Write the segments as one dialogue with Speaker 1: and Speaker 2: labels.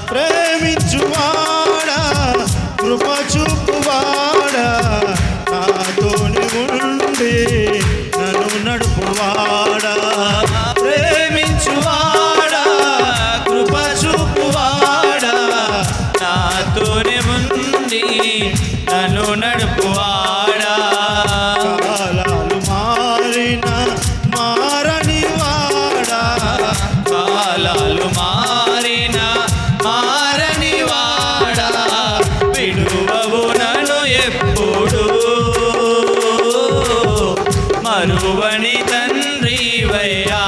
Speaker 1: ప్రేమించువాడా కృప చూపువాడా నాతోని ఉండి నన్ను నడుపువాడా
Speaker 2: ప్రేమించువాడా కృప చూపువాడా నాతోని ఉండి నన్ను నడుపువాడా
Speaker 1: కాలాలు మారిన మారని వాడా
Speaker 2: కాలాలు మారిన మారని వాడా విడువవు నన్ను ఎప్పుడు మరువని తండ్రివయ్యా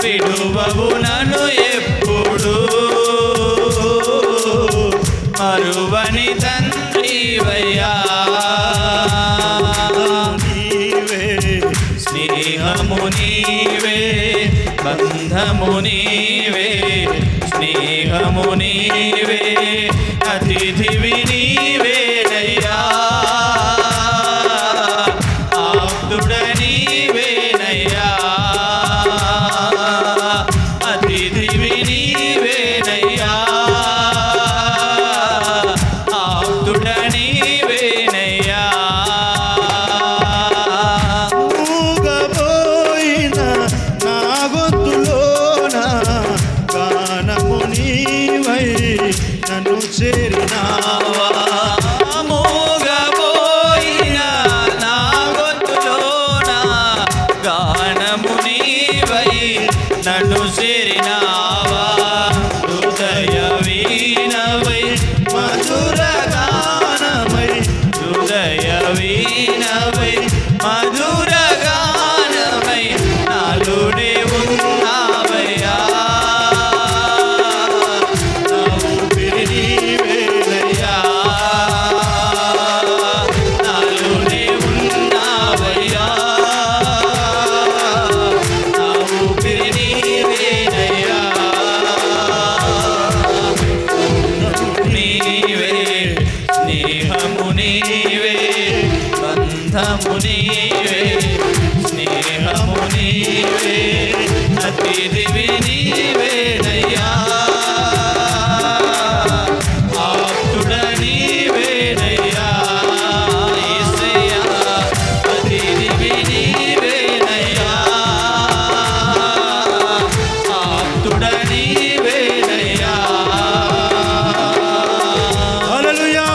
Speaker 2: విడువవు నన్ను ఎప్పుడు మరువని తండ్రివయ్యా స్నేహము నీవే బంధము నీవే స్నేహము నీవే అతిథివి నీవేనయ్యా ఆప్తుడ నీవేనయ్యా అతిథివి నీవేనయ్యా ఆప్తుడ నీవేనయ్యా
Speaker 1: మూగబోయిన నా గొంతులోన గానము నీవై నన్ను చేరినావా
Speaker 2: మూగబోయిన నా గొంతులోన గానము నీవై నన్ను చేరినావా హృదయ వీణవై మధుర గానమై హృదయ వీణవై మధుర గానమై నాలోనే ఉన్నావయ్యా నా ఊపిరి నీవేనయ్యా నాలోనే ఉన్నావయ్యా నా ఊపిరి నీవేనయ్యా నీవే స్నేహము నీవే బంధము నీవే స్నేహము నీవే అతిథివి నీవేనయ్యా ఆప్తుడ నీవేనయ్యా యేసయ్యా అతిథివి నీవేనయ్యా ఆప్తుడ నీవేనయ్యా
Speaker 1: హల్లెలూయా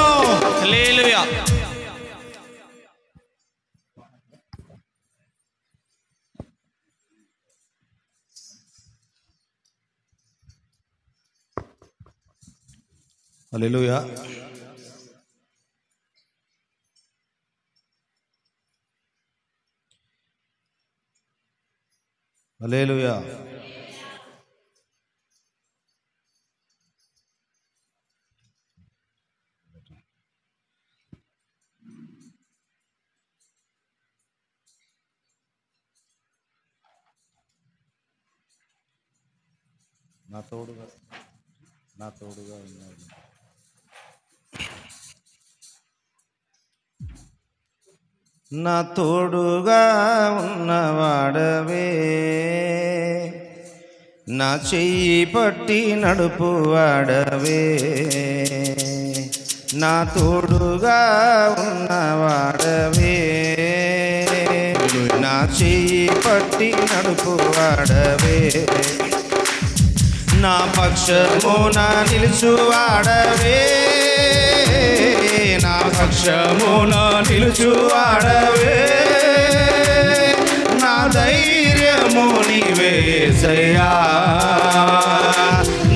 Speaker 2: హల్లెలూయా
Speaker 1: హల్లెలూయా హల్లెలూయా నా తోడుగా ఉన్నాడు నా తోడుగా ఉన్నవాడవే నా చెయ్యి పట్టి నడుపువాడవే నా తోడుగా ఉన్నవాడవే నా చెయ్యి పట్టి నడుపువాడవే నా పక్షమున నిలుచువాడవే నా పక్షమున నిలుచువాడవే నా ధైర్యము నీవేసయ్యా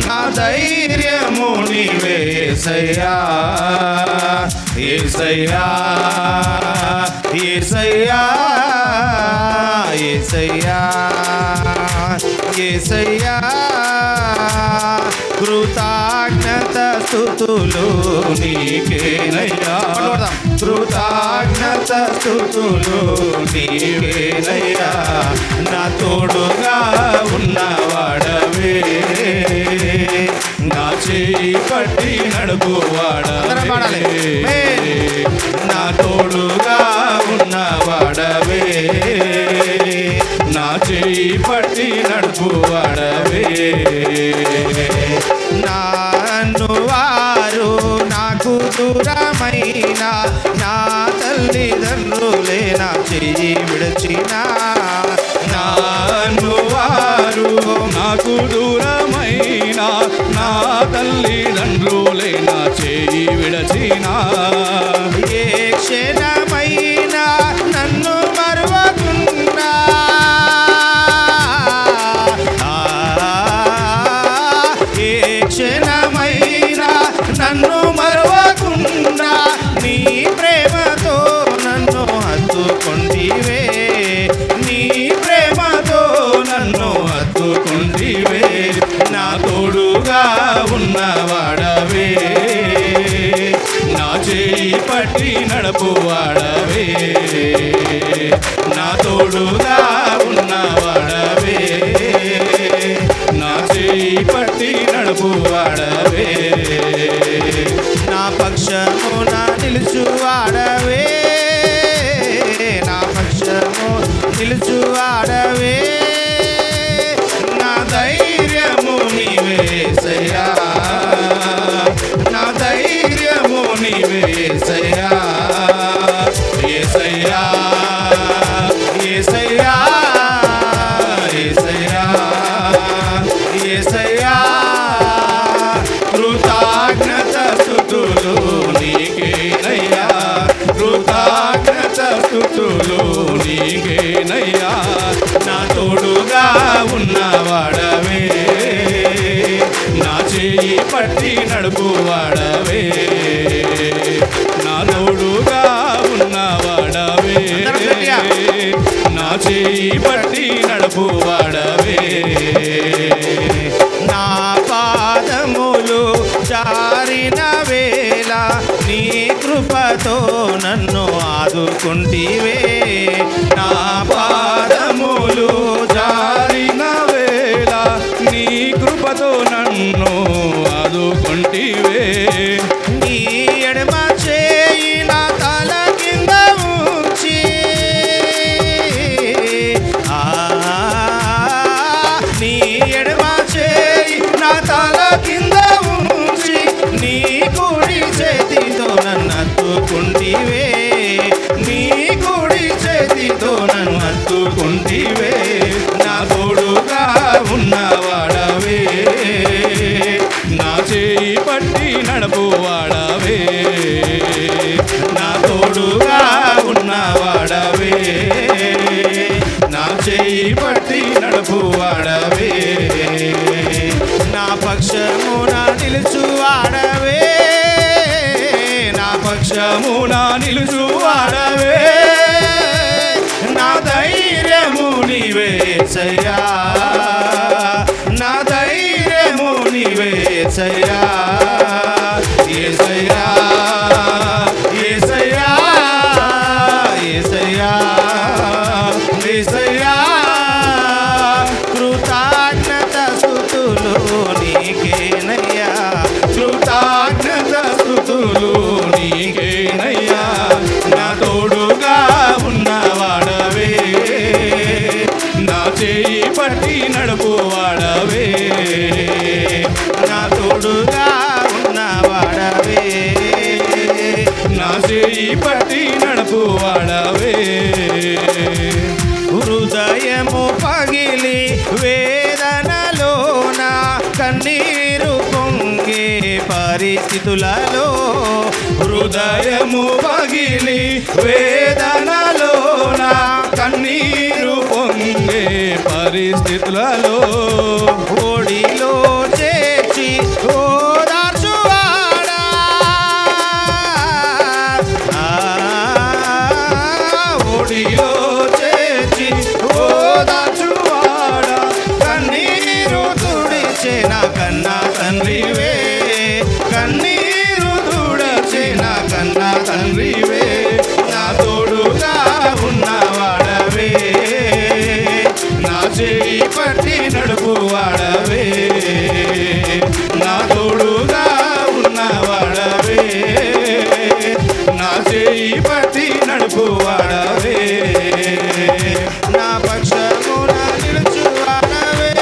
Speaker 1: నా ధైర్యము నీవేసయ్యా యేసయ్యా యేసయ్యా యేసయ్యా యేసయ్యా కృతజ్ఞత స్తుతులు నీకేనయ్యా కృతజ్ఞత స్తుతులు నీకేనయ్యా నా తోడుగా ఉన్నవాడవే నా చేయి పట్టి నడుపువాడవే నా తోడుగా ఉన్నవాడవే నా చేయి పట్టి నడుపువాడవే నన్ను వారు నాకు దూరమైన నా తల్లిదండ్రులే నా చెయ్యి విడచిన
Speaker 3: నన్ను వారు నాకు దూరమైన నా తల్లిదండ్రులే నా చేయి విడచిన
Speaker 1: ఏ క్షణమైనా నన్ను మరువకుండా ఏ క్షణమైనా నన్ను మరువకుండా నీ ప్రేమతో నన్ను హత్తుకొంటివే నీ ప్రేమతో నన్ను హత్తుకొంటివే నా తోడుగా ఉన్నవాడవే నా చేయి పట్టి నడుపువాడవే నా తోడుగా ఉన్నవాడవే నా చేయి పట్టి నడుపువాడవే నా పక్షమున నిలుచువాడవే నా పక్షము నిలుచువాడవే నా ధైర్యము నీవేసయ్యా నా ధైర్యము నీవేసయ్యా యేసయ్యా యేసయ్యా యేసయ్యా యేసయ్యా కృతజ్ఞత స్తుతులు నీకేనయ్యా కృతజ్ఞత స్తుతులు నీకేనయ్యా నా తోడుగా ఉన్నవాడవే నా చేయి పట్టి నడుపువాడవే నా తోడుగా ఉన్నవాడవే నా చేయి పట్టి నడుపువాడవే నా పాదములు జారిన వేళ నీ కృపతో నన్ను ఆదుకుంటివే నా పాదములు
Speaker 3: జారిన వేళ నీ కృపతో నన్ను ఆదుకొంటివే
Speaker 1: నీ ఎడమ చేయి నా తల కింద ఉంచి నీ ఎడమ చేయి నా తల కింద ఉంచి నీ కుడి చేతితో నన్ను హత్తుకుంటివే నీ కుడి చేతితో నన్ను హత్తుకుంటివే నా తోడుగా ఉన్నవాడవే
Speaker 3: నా చేయి పట్టి నడుపువాడవే
Speaker 1: నా తోడుగా ఉన్నవాడవే నా చేయి పట్టి నడుపువాడవే నా పక్షమున నిలుచువాడవే నా పక్షమున నిలుచువాడవే నా ధైర్యము నీవేసయ్యా నా ధైర్యము నీవేసయ్యా యేసయ్యా యేసయ్యా యేసయ్యా యేసయ్యా కృతజ్ఞత స్తుతులు నీకేనయ్యా కృతజ్ఞత స్తుతులు నీకేనయ్యా నా తోడుగా ఉన్నవాడవే నా చేయి పట్టి నడుపువాడవే నా తోడుగా ఉన్నవాడవే
Speaker 3: నా చేయి పట్టి నడుపువాడవే
Speaker 1: హృదయము పగిలి వేదనలోన కన్నీరు పొంగే పరిస్థితులలో
Speaker 3: హృదయము పగిలి వేదనలోన కన్నీరు పొంగే పరిస్థితులలో
Speaker 1: ఓడిలో చేర్చి ఓదార్చువాడా ఓడిలో చేర్చి ఓదార్చువాడా కన్నీరు తుడిచే నా కన్నా తండ్రివే కన్నీరు తుడిచే నా కన్నా తండ్రివే నా తోడుగా ఉన్నవాడవే నా చేయి పట్టి నడుపువాడవే నా తోడుగా ఉన్నవాడవే నా చేయి పట్టి నడుపువాడవే నా పక్షమున నిలుచువాడవే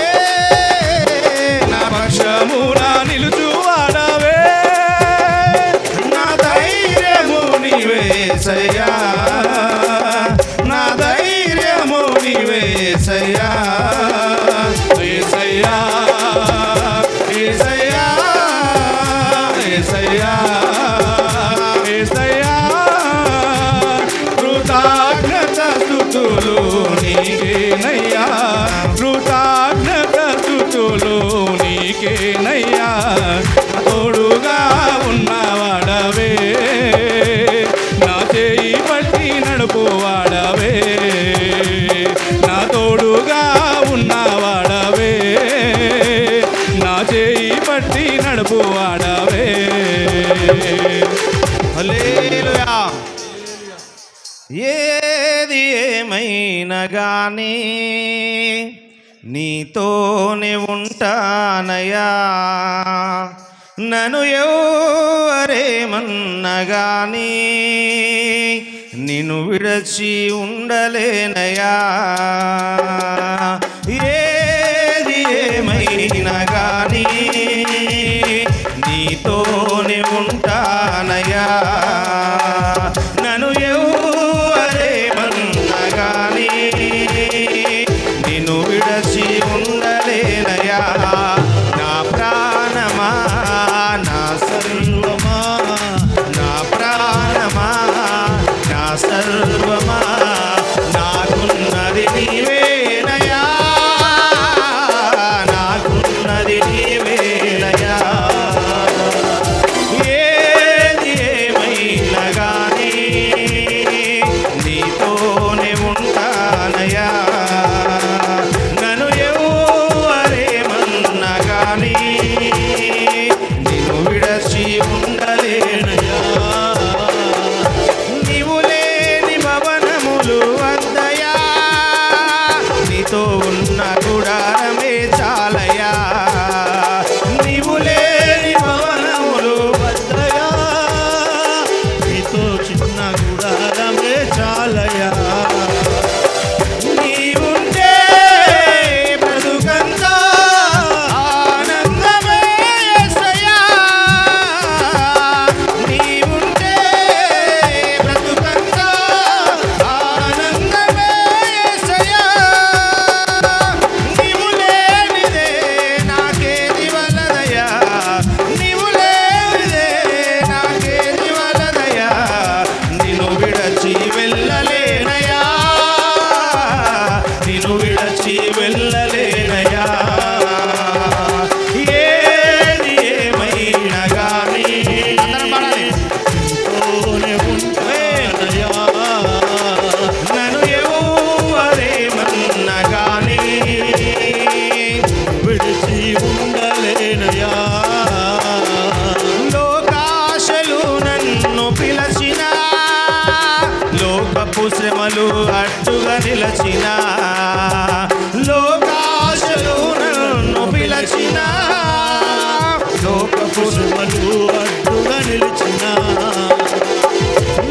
Speaker 3: నడుపువాడవే.
Speaker 1: హల్లెలూయా. ఏది ఏమైనా గానీ నీతోనే ఉంటానయ్యా, నన్ను ఎవరేమన్నా గానీ నిన్ను విడచి ఉండలేనయ్యా. ఏది ఏమైనా గానీ నీతోనే ఉంటానయ్యా, నన్ను ఎవరేమన్నా గానీ నిన్ను విడచి ఉండలేనయ్యా. నా ప్రాణమా నా సర్వమా, నా ప్రాణమా నా సర్వమా, నాకున్నది నీవేనయ్యా, నాకున్నది నీవేనయ్యా. ఏది ఏమైనా గానీ నీతోనే ఉంటానయ్యా, నన్ను ఎవరేమన్నా గానీ నిన్ను విడచి ఉండలేనయ్యా. నీవు లేని భవనములు వద్దయా, నీతో ఉన్న గుడారమే చాలయా. నీవు లేని భవనములు వద్దయా, నీతో చిన్న గుడారమే చాలయా. నీవుంటే బ్రతుకంతా ఆనందమే యేసయ్యా, నీవుంటే బ్రతుకంతా ఆనందమే యేసయ్యా. నీవు లేనిదే నాకేది వలదయ్యా, నీవు లేనిదే నాకేది వలదయ్యా. నిన్ను విడచి వెళ్ళలేనయ్యా, నిన్ను విడచి వెళ్ళలేనయ్యా. ఏది ఏమైనా గానీ నీతోనే ఉంటానయ్యా, నన్ను ఎవరేమన్నా గానీ విడిచి ఉండలేనయ్యా. లోకాశలు నన్ను పిలచిన, లోకపు శ్రమలు అడ్డుగా నిలచిన, లోకాశలు నన్ను పిలచిన, లోకపు శ్రమలు అడ్డుగా నిలిచిన,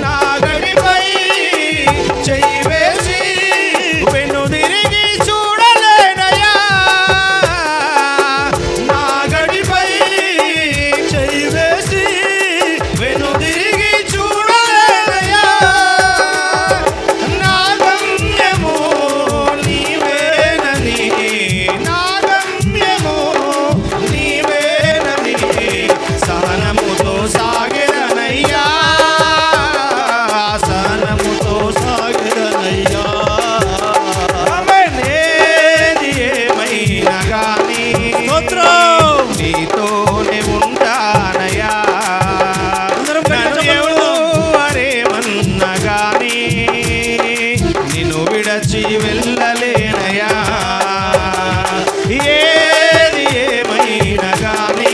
Speaker 1: నా గడిపై చెయ్యి వేసి వెనుదిరిగి చూడలేనయ్యా, నా గడిపై చెయ్యి వేసి వెనుదిరిగి చూడలేనయ్యా. నా గమ్యము నీవేనని, నా గమ్యము నీవేనని సహనముతో సాగెదనయ్యా, సహనముతో సాగెదనయ్యా. ఆమేన్. ఏది ఏమైనా గానీ నీతోనే ఉంటానయ్యా, నన్ను ఎవరేమన్నా గానీ నిన్ను విడచి వెళ్ళలేనయ్యా. ఏది ఏమైనా గానీ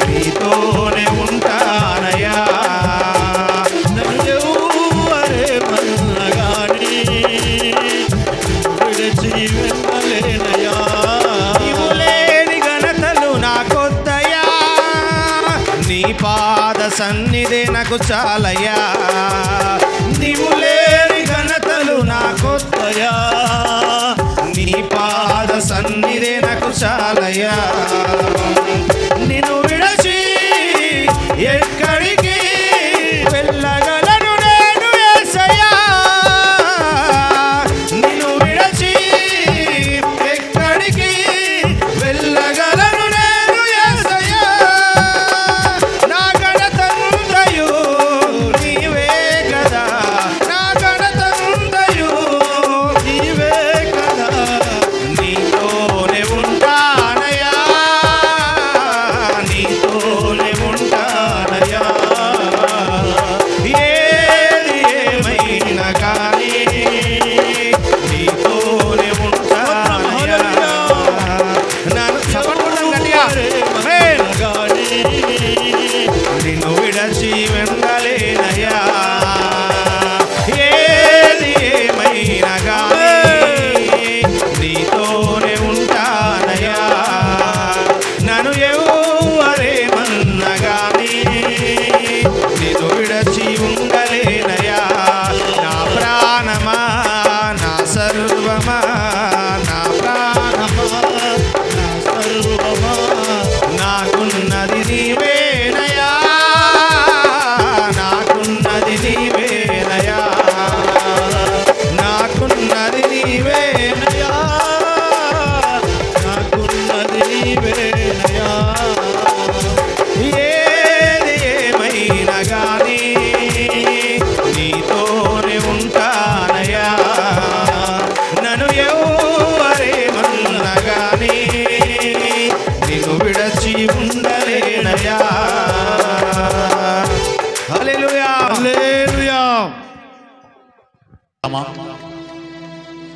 Speaker 1: నీతోనే ఉంటానయ్యా, నన్ను ఎవరేమన్నా గానీ విడచి వెళ్ళలేనయ్యా. నీవు లేని ఘనతలు నాకొద్దయ్యా, నీ పాద సన్నిధే నాకు చాలయ్యా. నీవు లేని ఘనతలు నాకొద్దయ్యా, నీ పాద సన్నిధే నాకు చాలయ్యా. నిన్ను విడచి ఎక్కడికి వెళ్ళగలను నేను యేసయ్యా, నిన్ను విడచి ఎక్కడికి వెళ్ళగలను నేను యేసయ్యా. నా ఘనతంతయు నీవే కదా, నా ఘనతంతయు నీవే కదా, నీతోనే ఉంటానయ్యా,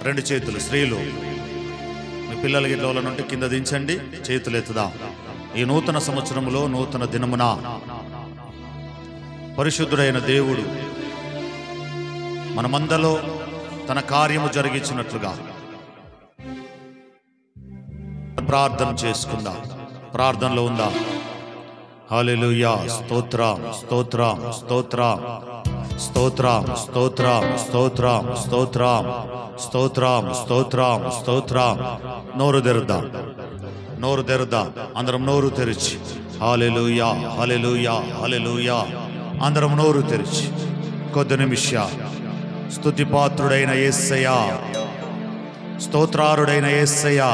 Speaker 4: రెండు చేతులు స్త్రీలు మీ పిల్లలకి ఇట్లా నుండి కింద దించండి, చేతులు ఎత్తుదాం. ఈ నూతన సంవత్సరములో నూతన దినమున పరిశుద్ధుడైన దేవుడు మనమందలో తన కార్యము జరిగించినట్లుగా ప్రార్థన చేసుకుందాం. ప్రార్థనలో ఉందాం. హల్లెలూయా. స్తోత్రం స్తోత్రం స్తోత్రం స్తోత్రం స్తోత్రం స్తోత్రం స్తోత్రం స్తోత్రం స్తోత్రం స్తోత్రం. నోరు తెరుద్దాం, నోరు తెరుద్దాం. అందరం నోరు తెరిచి హల్లెలూయా హల్లెలూయా హల్లెలూయా. అందరం నోరు తెరిచి కొద్ది నిమిషాలు స్తుతిపాత్రుడైన యేసయ్యా, స్తోత్రారుడైన యేసయ్యా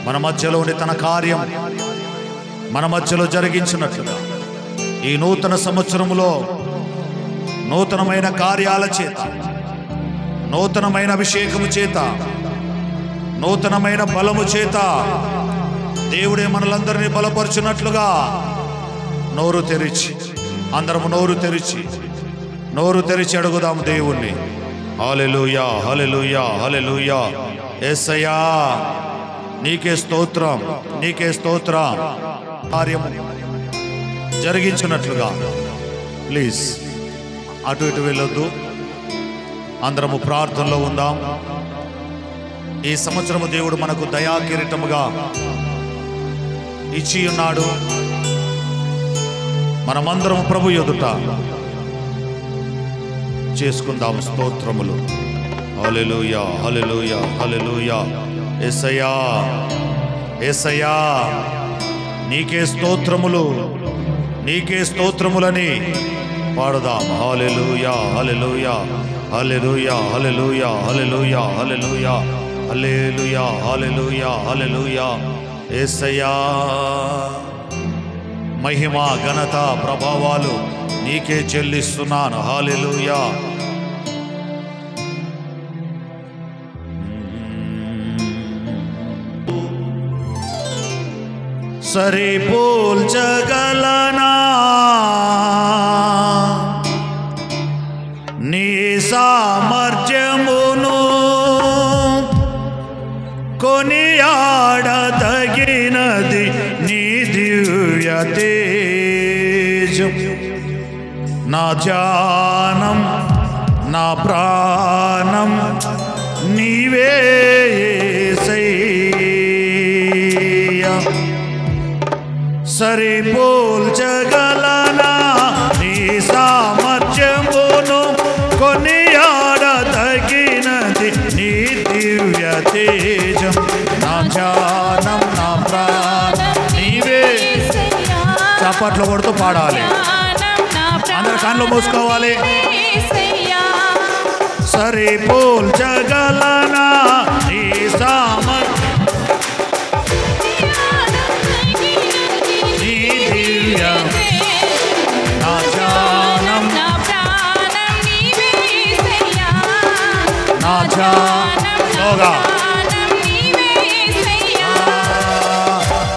Speaker 4: మన మధ్యలోని తన కార్యం మన మధ్యలో జరిగించినట్లుగా ఈ నూతన సంవత్సరములో నూతనమైన కార్యాల చేత, నూతనమైన అభిషేకము చేత, నూతనమైన బలము చేత దేవుడే మనలందరినీ బలపరుచున్నట్లుగా నోరు తెరిచి అందరము నోరు తెరిచి అడుగుదాం దేవుణ్ణి. హల్లెలూయా హల్లెలూయా హల్లెలూయా. యేసయ్యా నీకే స్తోత్రం, నీకే స్తోత్రం. కార్యము జరిగించినట్లుగా ప్లీజ్ అటు ఇటు వెళ్ళొద్దు. అందరము ప్రార్థనలో ఉందాం. ఈ సంవత్సరము దేవుడు మనకు దయా కిరీటముగా ఇచ్చి ఉన్నాడు. మనమందరము ప్రభు ఎదుట చేసుకుందాం స్తోత్రములు. హల్లెలూయా హల్లెలూయా హల్లెలూయా. యేసయ్యా యేసయ్యా నీకే స్తోత్రములు, నీకే స్తోత్రములని పాడుదాం. హల్లెలూయా హల్లెలూయా హల్లెలూయా హల్లెలూయా హల్లెలూయా హల్లెలూయా హల్లెలూయా హల్లెలూయా హల్లెలూయా. యేసయ్యా మహిమ ఘనత ప్రభావాలు నీకే చెల్లిస్తున్నాను. హల్లెలూయా. సరిపోల్చగలనా నీ సామర్థ్యమును, కొనియాడదగినది నీ దివ్య తేజం. నా ధ్యానం నా ప్రాణం నీవే యేసయ్యా. సరిపోల్చగలనా నీ సామర్థ్యమును, కొనియాడదగినది నీ దివ్య తేజం. నా ధ్యానం నా ప్రాణం నీవే. చప్పట్లు కొడుతూ పాడాలి, అందరు కళ్ళు మూసుకోవాలి. సరిపోల్చగలనా నీ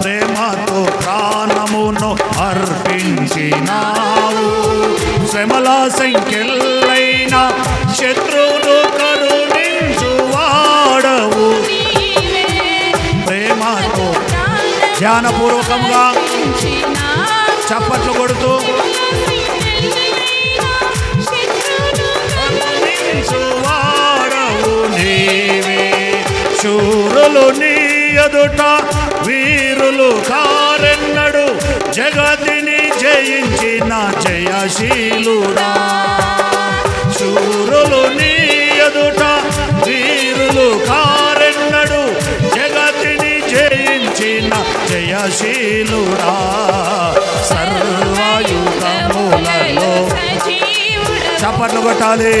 Speaker 4: ప్రేమతో ప్రాణమును అర్పించినావు. శ్రమల సంఖ్యలైన శత్రువులు కరుణించువాడవు. ప్రేమతో ధ్యానపూర్వకంగా చప్పట్లు కొడుతూ కరుణించువాడవు నీవే. శూరులు నీ ఎదుట వీరులు కారెన్నడు, జగతిని జయించిన జయశీలుడా. శూరులు నీ ఎదుట వీరులు కారెన్నడు, జగతిని జయించిన జయశీలుడా. సర్వయుగములలో చప్పట్లు కొట్టాలి.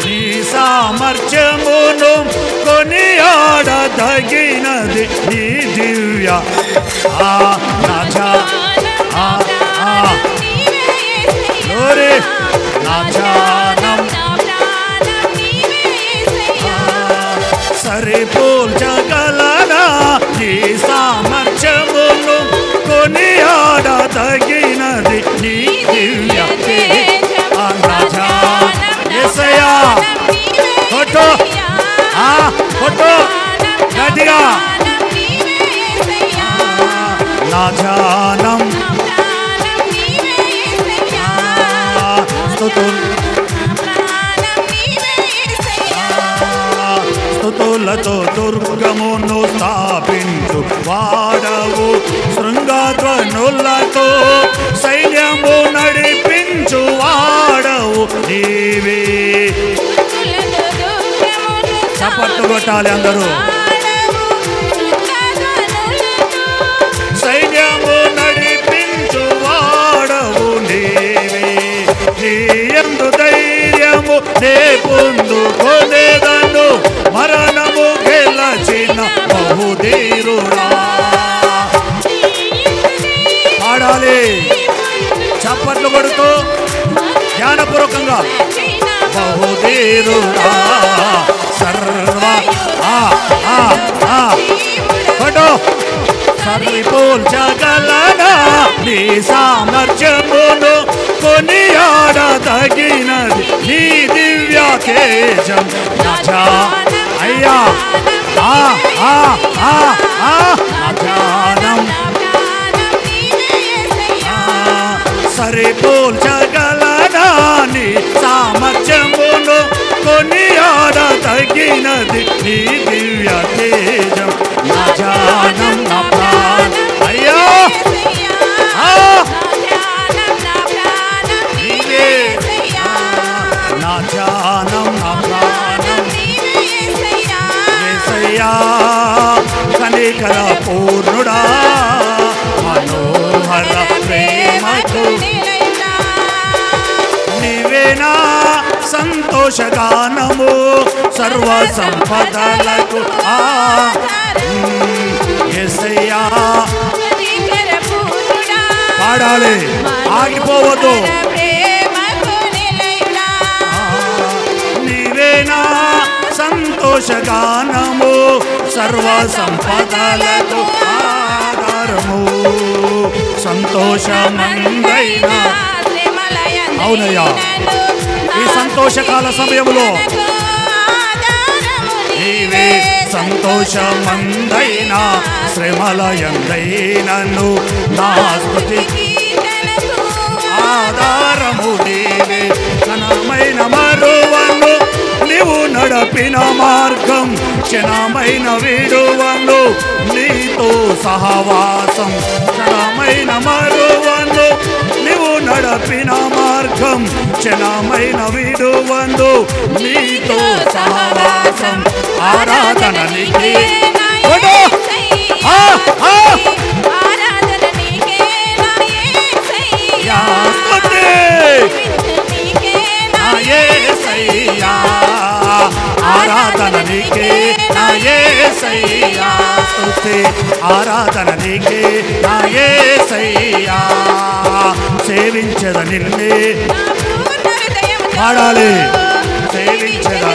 Speaker 4: నీ సామర్థ్యమును, కొనియాడదగినది నీ దివ్య. నా ధ్యానం సరిపోల్చగలనా నీ సామర్థ్యమును, కొనియాడదగినది నీ దివ్య. యేసయ్యా గట్టిగా నా ధ్యానం స్తుతులతో దుర్గమును స్థాపించు వాడవు, శృంగధ్వనులతో సైన్యము నడిపించు వాడవు నీవే. చప్పట్లు కొట్టాలి అందరూ. సైన్యము నడిపించు వాడవు నీవే, నీ యందు ధైర్యము నే పొందుకొనేదను, మరణము గెలచిన బహుధీరుడా. పాడాలి చప్పట్లు కొడుతూ జ్ఞానపూర్వకంగా. బహుధీరుడా సర్వ పటో సరిపోల్చగలనా నీ సామర్థ్యమును, కొనియాడదగినది నీ దివ్య తేజం. అయ్యా ధ్యానం సరిపోల్చగలనా నీ సామర్థ్యమును, కొనియాడదగినది నీ దివ్య తేజం. నా ధ్యానం నా ప్రాణం అయ్యా నీవే, నా ధ్యానం నా ప్రాణం యేసయ్యా. కనికర పూర్ణుడా మనోహర ప్రేమకు నీవేనా సంతోషగానము, సర్వ సంపదలకు యేసయ్యా. పాడాలి ఆగిపోవద్దు. నీవేనా సంతోషగానము, సర్వ సంపదలకు ఆధారము, సంతోషమందైన. అవునయ్యా, ఈ సంతోషకాల సమయంలో నీవే సంతోషమందైన, శ్రమలయందైనను నా స్తుతికి ఆధారము నీవే. ఘనమైన మరువను నీవు నడపిన మార్గం, క్షణమైన విడువను నీతో సహవాసం. క్షణమైన మరువను నీవు నడపిన మార్గం, క్షణమైన విడువను నీతో సహవాసం. ఆరాధన నీకే ఆరాధన నీకే నా యేసయ్యా, స్తుతి ఆరాధన నీకే నా యేసయ్యా. సేవించద నిన్నే పాడాలి, సేవించద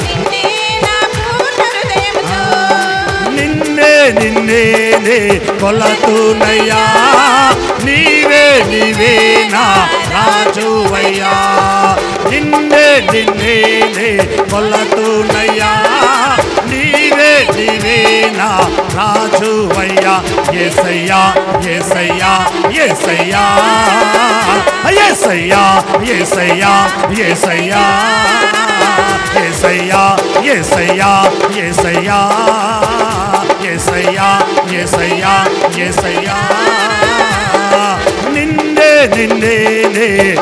Speaker 4: నిన్నే నిన్నే కొలతునయ్యా. నీవే నీవే నా రాజువయ్యా, నిన్నే నిన్నే కొలతునయ్యా. నీవే నీవే నా రాజువయ్యా. యేసయ్యా యేసయ్యా యేసయ్యా యేసయ్యా యేసయ్యా యేసయ్యా యేసయ్యా యేసయ్యా యేసయ్యా యేసయ్యా యేసయ్యా యేసయ్యా. నిన్నే నిన్నే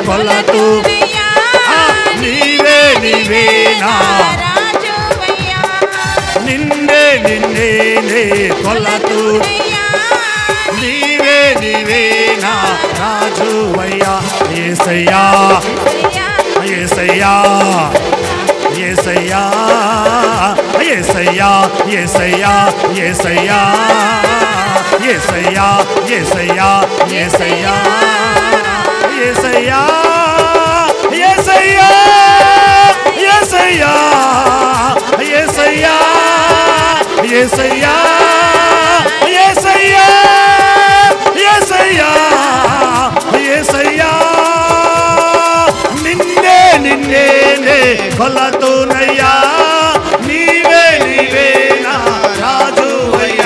Speaker 4: కొలతు, నీవే నీవే నా నిన్నే నిన్నే కొలతు, నీవే నీవే నా రాజువయ్యా. యేసయ్యా యేసయ్యా యేసయ్యా యేసయ్యా యేసయ్యా యేసయ్యా యేసయ్యా యేసయ్యా యేసయ్యా యేసయ్యా యేసయ్యా యేసయ్యా యేసయ్యా యేసయ్యా యేసయ్యా యేసయ్యా యేసయ్యా. నిన్నే నిన్నే కొలతునయ్యా. నీవే నీవే నా రాజువయ్యా.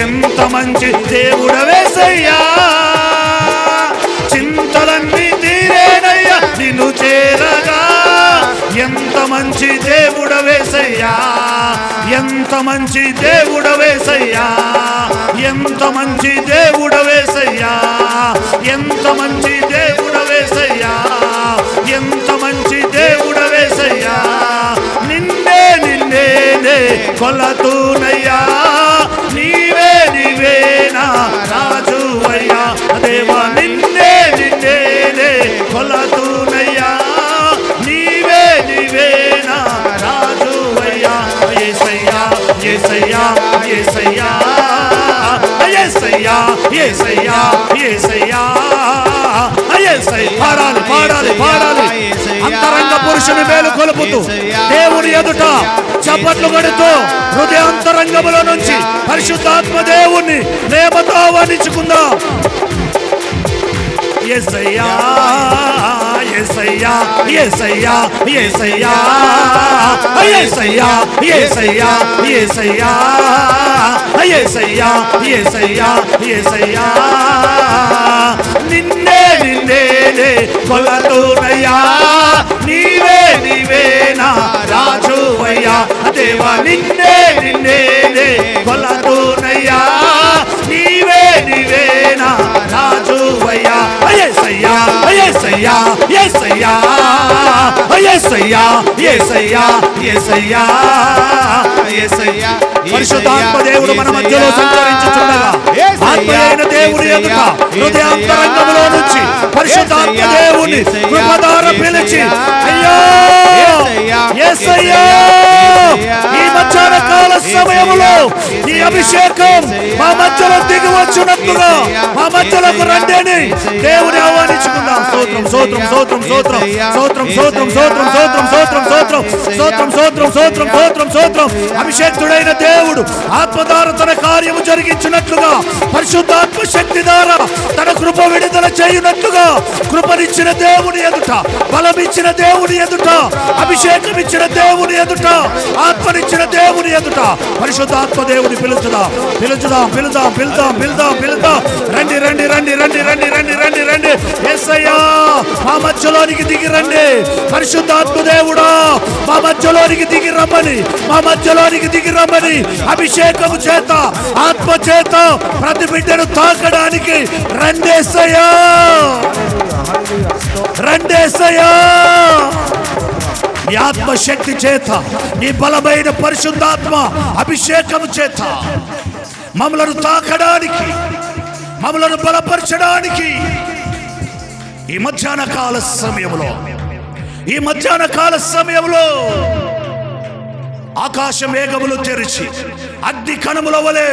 Speaker 5: ఎంత మంచి దేవుడవేసయ్యా, చింతలన్నీ తీరేనయ్యా నిన్ను చేరగా. ఎంత మంచి దేవుడవేసయ్యా, ఎంత మంచి దేవుడవేసయ్యా, ఎంత మంచి దేవుడవేసయ్యా, ఎంత మంచి దేవుడవేసయ్యా, ఎంత మంచి దేవుడవేసయ్యా. నిన్నే నిన్నేనే కొలతూనయ్యా, నీవే నీవేనా రాజువయ్యా. దేవా నిన్నే నిన్నేనే కొలతూనయ్యా, నీవే నీవేనా రాజువయ్యా. యేసయ్యా యేసయ్యా యేసయ్యా యేసయ్యా యేసయ్యా యేసయ్యా యేసయ్యా. పాడాలి పాడాలి పాడాలి. అంతరంగ పురుషుని మేలు కొలుపుతూ దేవుని ఎదుట చప్పట్లు కొడుతూ హృదయాంతరంగములో నుంచి పరిశుద్ధాత్మ దేవుణ్ణి ప్రేమతో ఆహ్వానించుకుందాం. యేసయ్యా యేసయ్యా యేసయ్యా యేసయ్యా యేసయ్యా యేసయ్యా యేసయ్యా యేసయ్యా యేసయ్యా యేసయ్యా. నిన్నే నిన్నేనే కొలతూనయ్యా, నీవే నీవేనా రాజువయ్యా. దేవా నిన్నే నిన్నేనే కొలతూనయ్యా, నీవే నీవేనా రాజువయ్యా. యేసయ్యా యేసయ్యా యేసయ్యా యేసయ్యా యేసయ్యా యేసయ్యా యేసయ్యా. పరిశుద్ధాత్మ దేవుడు మన మధ్యలో సంచరించుచుండగా ఆత్మయైన దేవుని ఎదుట హృదయాంతరంగంలో నుంచి పరిశుద్ధాత్మ దేవుని కృపధార పిలిచి, అయ్యో యేసయ్యా ఈ మధ్యాహ్న కాల సమయంలో ఈ అభిషేకం మా మధ్యలో దిగి వచ్చినట్టుగా మా మధ్యలోకి రండి దేవుని ఆహ్వానించుకుందాం. స్తోత్రం స్తోత్రం స్తోత్రం స్తోత్రం స్తోత్రం స్తోత్రం స్తోత్రం స్తోత్రం స్తోత్రం స్తోత్రం స్తోత్రం స్తోత్రం స్తోత్రం స్తోత్రం స్తోత్రం. అభిషేక్తుడైన దేవుడు ఆత్మ ద్వారా తన కార్యము జరిగించినట్లుగా పరిశుద్ధాత్మ శక్తి ద్వారా తన కృప విడుదల చేయునట్లుగా కృపనిచ్చిన దేవుని ఎదుట, బలమిచ్చిన దేవుని ఎదుట, అభిషేకం ఇచ్చిన దేవుని ఎదుట, ఆత్మనిచ్చిన దేవుని ఎదుట పరిశుద్ధాత్మ దేవుని పిలుచుదాం పిలుచుదాం పిలుదాం పిలుదాం పిలుదాం పిలుదాం. రండి రండి రండి రండి రండి రండి రండి రండి. యేసయ్యా మా మధ్యలోనికి దిగి రండి. పరిశుద్ధాత్మ దేవుడా మా మధ్యలోనికి దిగి రమ్మని, మా మధ్యలోనికి దిగి రమ్మని అభిషేకము చేత ఆత్మ చేత ప్రతి బిడ్డను తాకడానికి రండేసయ్యా రండేసయ్యా. నీ ఆత్మశక్తి చేత, నీ బలమైన పరిశుద్ధాత్మ అభిషేకము చేత మమ్మలను తాకడానికి, మమ్మలను బలపరచడానికి ఈ మధ్యాహ్న కాల సమయంలో, ఈ మధ్యాహ్న కాల సమయంలో ఆకాశ మేఘములు తెరిచి అగ్ని కణముల వలె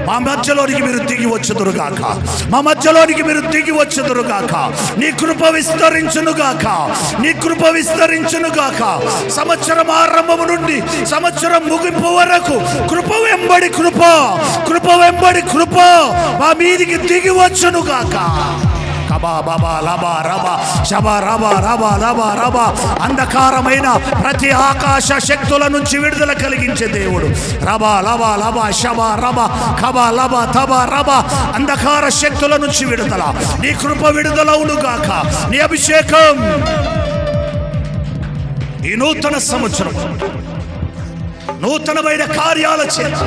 Speaker 5: మా మధ్యలోనికి మీరు దిగి వచ్చుదురుగాక, మా మధ్యలోనికి మీరు దిగి వచ్చుదురుగాక. నీ కృప విస్తరించునుగాక, నీ కృప విస్తరించునుగాక. సంవత్సరం ఆరంభము నుండి సంవత్సరం ముగింపు వరకు కృప వెంబడి కృప, కృప వెంబడి కృప మా మీదికి దిగి వచ్చునుగాక. అంధకారమైన ప్రతి ఆకాశ శక్తుల నుంచి విడుదల కలిగించే దేవుడు. రబా లబా లబా శబా రబా ఖబా లబా తబా రబా. అంధకార శక్తుల నుంచి విడుదల, నీ కృప విడుదలవునుగాక. నీ అభిషేకం ఈ నూతన సంవత్సరం నూతనమైన కార్యాల చేత,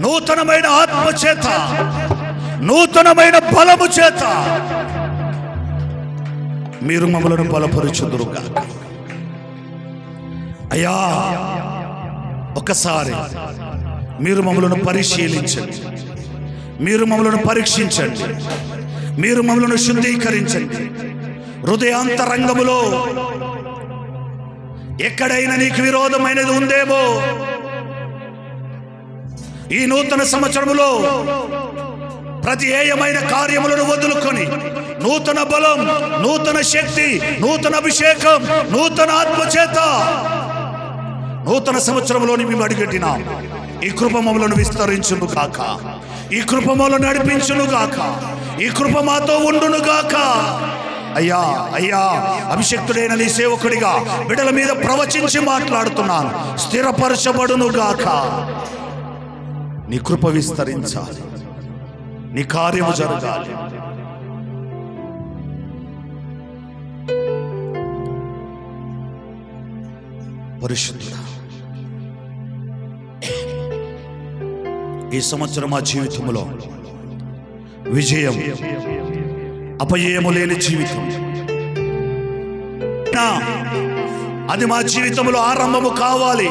Speaker 5: నూతనమైన ఆత్మ చేత, నూతనమైన బలము చేత మీరు మమ్మలను బలపరుచుదురుగాక. అయ్యా ఒకసారి మీరు మమ్మలను పరిశీలించండి, మీరు మమ్మలను పరీక్షించండి, మీరు మమ్మలను శుద్ధీకరించండి. హృదయాంతరంగములో ఎక్కడైనా నీకు విరోధమైనది ఉందేమో ఈ నూతన సంవత్సరములో ప్రతి ఏయమైన కార్యములను వదులుకొని నూతన బలం, నూతన శక్తి, నూతన అభిషేకం, నూతన ఆత్మచేత నూతన సంవత్సరంలోని మేము అడిగట్టినాం. ఈ కృప మమ్మలను విస్తరించును గాక, ఈ కృప మమ్మలను నడిపించును గాక, ఈ కృప మాతో ఉండును గాక. అయ్యా అయ్యా అభిషక్తుడైన నీ సేవకుడిగా బిడ్డల మీద ప్రవచించి మాట్లాడుతున్నాను. స్థిరపరచబడును గాక. నీ కృప విస్తరించాలి, నీ కార్యము జరగాలి. పరిశుద్ధుడా, ఈ సంవత్సరం మా జీవితంలో విజయం, అపజయము లేని జీవితం, అది మా జీవితంలో ఆరంభము కావాలి.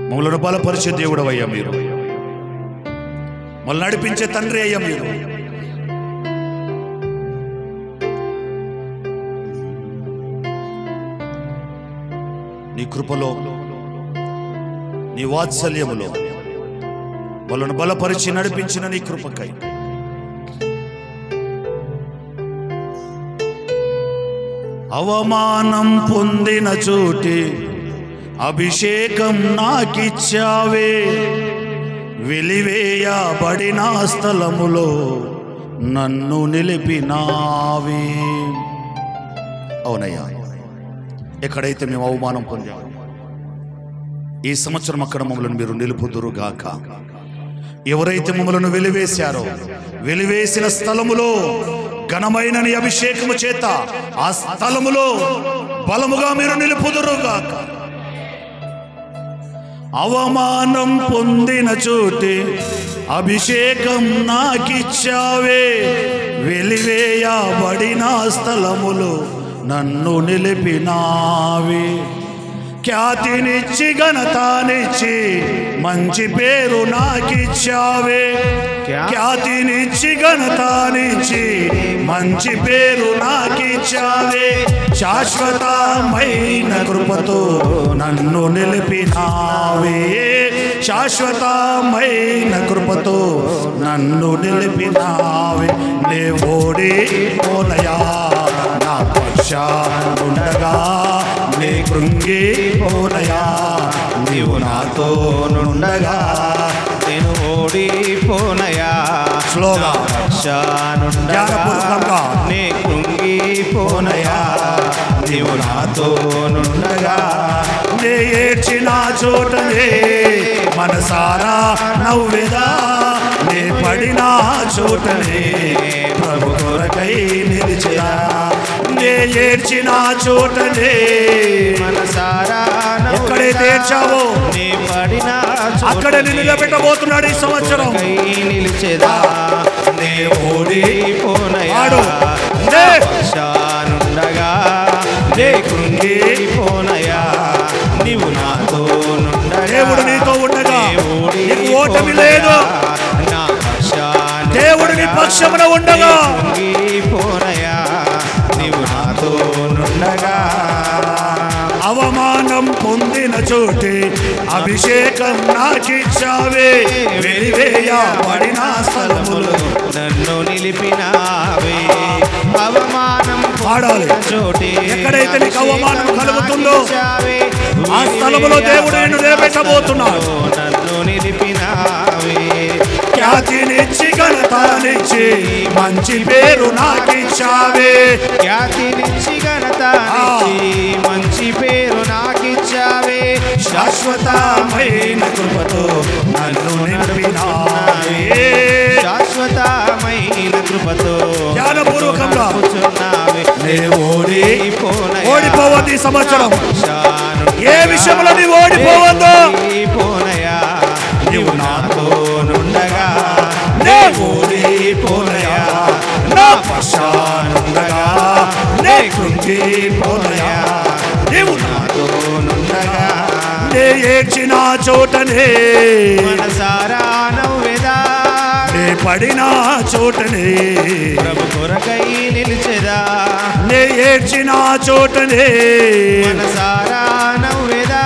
Speaker 5: మమ్మల్ని బలపరిచే దేవుడు అయ్యా మీరు, మమ్మల్ని నడిపించే తండ్రి అయ్యా మీరు. నీ కృపలో, నీ వాత్సల్యములో వాళ్ళను బలపరిచి నడిపించిన నీ కృపకై అవమానం పొందిన చోటి అభిషేకం నాకిచ్చావే, వెలివేయబడిన స్థలములో నన్ను నిలిపినావే. అవునయ్యా, ఎక్కడైతే మేము అవమానం పొందాము ఈ సంవత్సరం అక్కడ మమ్మల్ని మీరు నిలుపుదురుగాక. ఎవరైతే మమ్మల్ని వెలివేశారో వెలివేసిన స్థలములో ఘనమైన నీ అభిషేకము చేత ఆ స్థలములో బలముగా మీరు నిలుపుదురుగాక. అవమానం పొందిన చోటి అభిషేకం నాకిచ్చావే, వెలివేయబడిన స్థలములో నన్ను నిలిపినావే. ఖ్యాతినిచ్చి ఘనతనిచ్చి మంచి పేరు నాకిచ్చావే, ఖ్యాతినిచ్చి ఘనతనిచ్చి మంచి పేరు నాకిచ్చావే. శాశ్వతమైన కృపతో నన్ను నిలిపినావే, శాశ్వతమైన కృపతో నన్ను నిలిపినావే. నే ఓడిపోనయా నా పక్షానుండగా, నే కృంగిపోనయా నీవు నాతో నుండగా.
Speaker 1: నేను ఓడిపోనయా
Speaker 5: స్లోగా
Speaker 1: పక్షానుండగా, నే కృంగిపోనయా నీవు నాతో నుండగా.
Speaker 5: నే ఏడ్చిన చోటనే మనసారా నవ్వెదా, నే పడిన చోటనే ప్రభు కొరకై నిలిచెదా. నే ఏడ్చిన చోటనే
Speaker 1: మనసారా
Speaker 5: ఎక్కడైతే ఏడ్చావో
Speaker 1: నే పడిన
Speaker 5: అక్కడ నిలబెట్టబోతున్నాడు ఈ సంవత్సరం.
Speaker 1: నిలిచెదా, నే ఓడిపోనయా పక్షానుండగా, నే కృంగిపోనయా నీవు నాతో నుండగా.
Speaker 5: దేవుడు నీతో ఉండగా నీకు ఓటమి లేదు,
Speaker 1: నా పక్షానుండగా,
Speaker 5: దేవుడు నీ పక్షమున ఉండగా
Speaker 1: కృంగిపోనయా నీవు నాతో నుండగా.
Speaker 5: అవమానం పొందిన చోటే అభిషేకం నాకిచ్చావే, వెలివేయబడిన స్థలములో
Speaker 1: నన్ను నిలిపినావే. అవమానం
Speaker 5: పాడాలి.
Speaker 1: చోటే
Speaker 5: ఎక్కడైతే నీకు అవమానం కలుగుతుందో ఆ స్థలములో దేవుడు నిన్ను నిలబెట్టబోతున్నాడు.
Speaker 1: నన్ను నిలిపినావే.
Speaker 5: ఖ్యాతినిచ్చి ఘనతనిచ్చి మంచి పేరు నాకిచ్చావే,
Speaker 1: ఖ్యాతినిచ్చి ఘనతనిచ్చి మంచి పేరు నాకిచ్చావే.
Speaker 5: శాశ్వతమైన కృపతో నన్ను నిలిపినావే.
Speaker 1: శాశ్వతమైన కృపతో
Speaker 5: జ్ఞానపూర్వకంగా నే ఓడిపోవద్దు ఈ సంవత్సరం. ఏ విషయంలో నీవు ఓడిపోవద్దు.
Speaker 1: నీవు నాతో నుండగా,
Speaker 5: నే ఓడిపోనయా నా పక్షానుండగా, నే కృంగిపోనయా నీవు
Speaker 1: నాతో నుండగా.
Speaker 5: నే ఏడ్చిన చోటనే
Speaker 1: మనసారా నవ్వెదా,
Speaker 5: నే పడిన చోటనే
Speaker 1: ప్రభు కొరకై నిలిచెదా.
Speaker 5: నే ఏడ్చిన చోటనే
Speaker 1: మనసారా నవ్వెదా,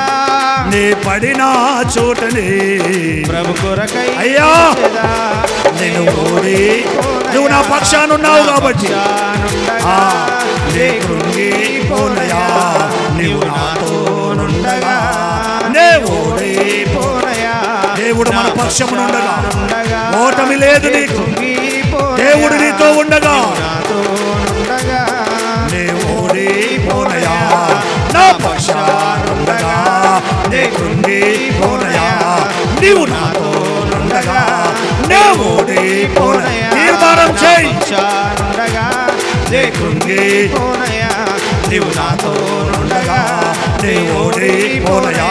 Speaker 5: నే పడిన చోటనే
Speaker 1: ప్రభు కొరకై
Speaker 5: అయ్యా
Speaker 1: నిలిచెదా.
Speaker 5: నేను ఓడి నువ్వు నా పక్షానున్నావు కాబట్టి నే కృంగిపోనయా నీవు నాతో నుండగా. నే ఓడిపోనయా దేవుడు మన పక్షమునుండగా ఓటమి లేదు నీకు. దేవుడు నీతో ఉండగా నే ఓడిపోనయా నా పక్షాన ఓడిపోనయా నీవు నాతో నుండగా నే ఓడిపోనయా తీర్మానం చేయి
Speaker 1: ఉండగా నే కృంగిపోనయా నీవు నాతో నుండగా
Speaker 5: నే ఓడిపోనయా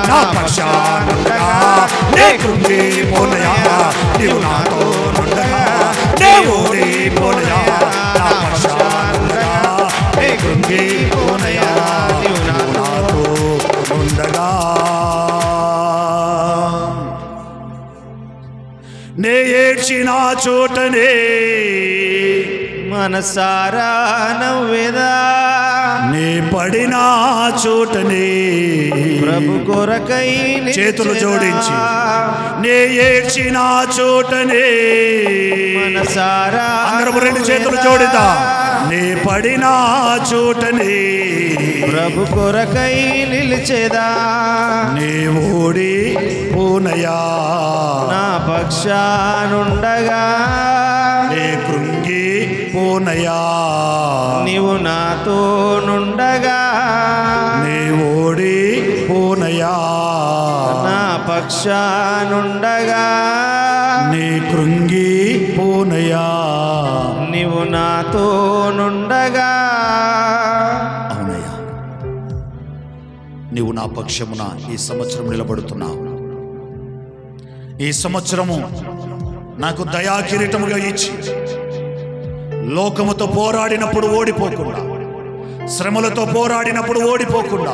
Speaker 5: నా పక్షానుండగా నే కృంగిపోనయా నీవు నాతో నుండగా నే ఓడిపోనయా నా పక్షానుండగా నే కృంగిపోనయా నీవు నాతో నుండగా నే ఏడ్చిన చోటనే
Speaker 1: మనసారా నవ్వేదా
Speaker 5: నే పడిన చోటనే
Speaker 1: ప్రభు కొరకై నిలిచెదా.
Speaker 5: చేతులు జోడించి నే ఏడ్చిన చోటనే
Speaker 1: మనసారా
Speaker 5: అందరూ రెండు చేతులు జోడితా నే పడిన చోటనే
Speaker 1: ప్రభు కొరకై నిలిచెదా
Speaker 5: నే ఓడిపోనయా
Speaker 1: నా పక్షానుండగా
Speaker 5: నే కృంగిపోనయా
Speaker 1: నీవు నాతో నుండగా
Speaker 5: నే ఓడిపోనయా
Speaker 1: నా పక్షానుండగా
Speaker 5: నీ కృంగిపోనయా
Speaker 1: నీవు నాతో నుండగా.
Speaker 5: అవునయ్యా నీవు నా పక్షమున ఈ సంవత్సరం నిలబడుతున్నావు. ఈ సంవత్సరము నాకు దయా కిరీటముగా ఇచ్చి లోకముతో పోరాడినప్పుడు ఓడిపోకుండా, శ్రమలతో పోరాడినప్పుడు ఓడిపోకుండా,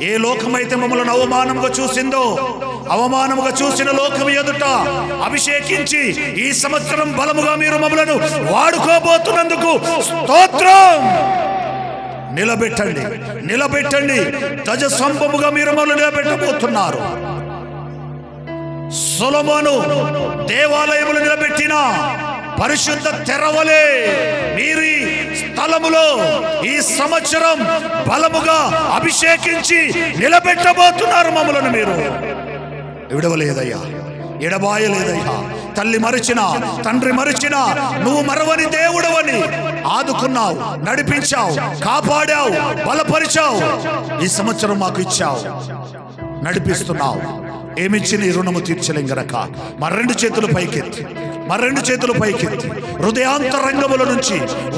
Speaker 5: ఏ లోకమైతే మమ్మల్ని అవమానముగా చూసిందో అవమానముగా చూసిన లోకం ఎదుట అభిషేకించి ఈ సంవత్సరం బలముగా మీరు మమ్మలను వాడుకోబోతున్నందుకు స్తోత్రం. నిలబెట్టండి నిలబెట్టండి ధ్వజ స్తంభముగా మీరు మమ్మల్ని నిలబెట్టబోతున్నారు. సొలొమోను దేవాలయములు నిలబెట్టిన పరిశుద్ధ తెరవలే మీరు ఈ స్థలములో ఈ సంవత్సరం బలముగా అభిషేకించి నిలబెట్టబోతున్నారు మమ్మలను. మీరు విడవలేదయ్యా, ఎడబాయలేదయ్యా. తల్లి మరిచినా తండ్రి మరిచినా నువ్వు మరవని దేవుడవని ఆదుకున్నావు, నడిపించావు, కాపాడావు, బలపరిచావు. ఈ సంవత్సరం మాకు ఇచ్చావు, నడిపిస్తున్నావు. ఏమిచ్చి నీ రుణము తీర్చలేం గనక మరి రెండు చేతులు పైకెత్తి, మరి రెండు చేతులు పైకెత్తి హృదయాంతరంగముల నుంచి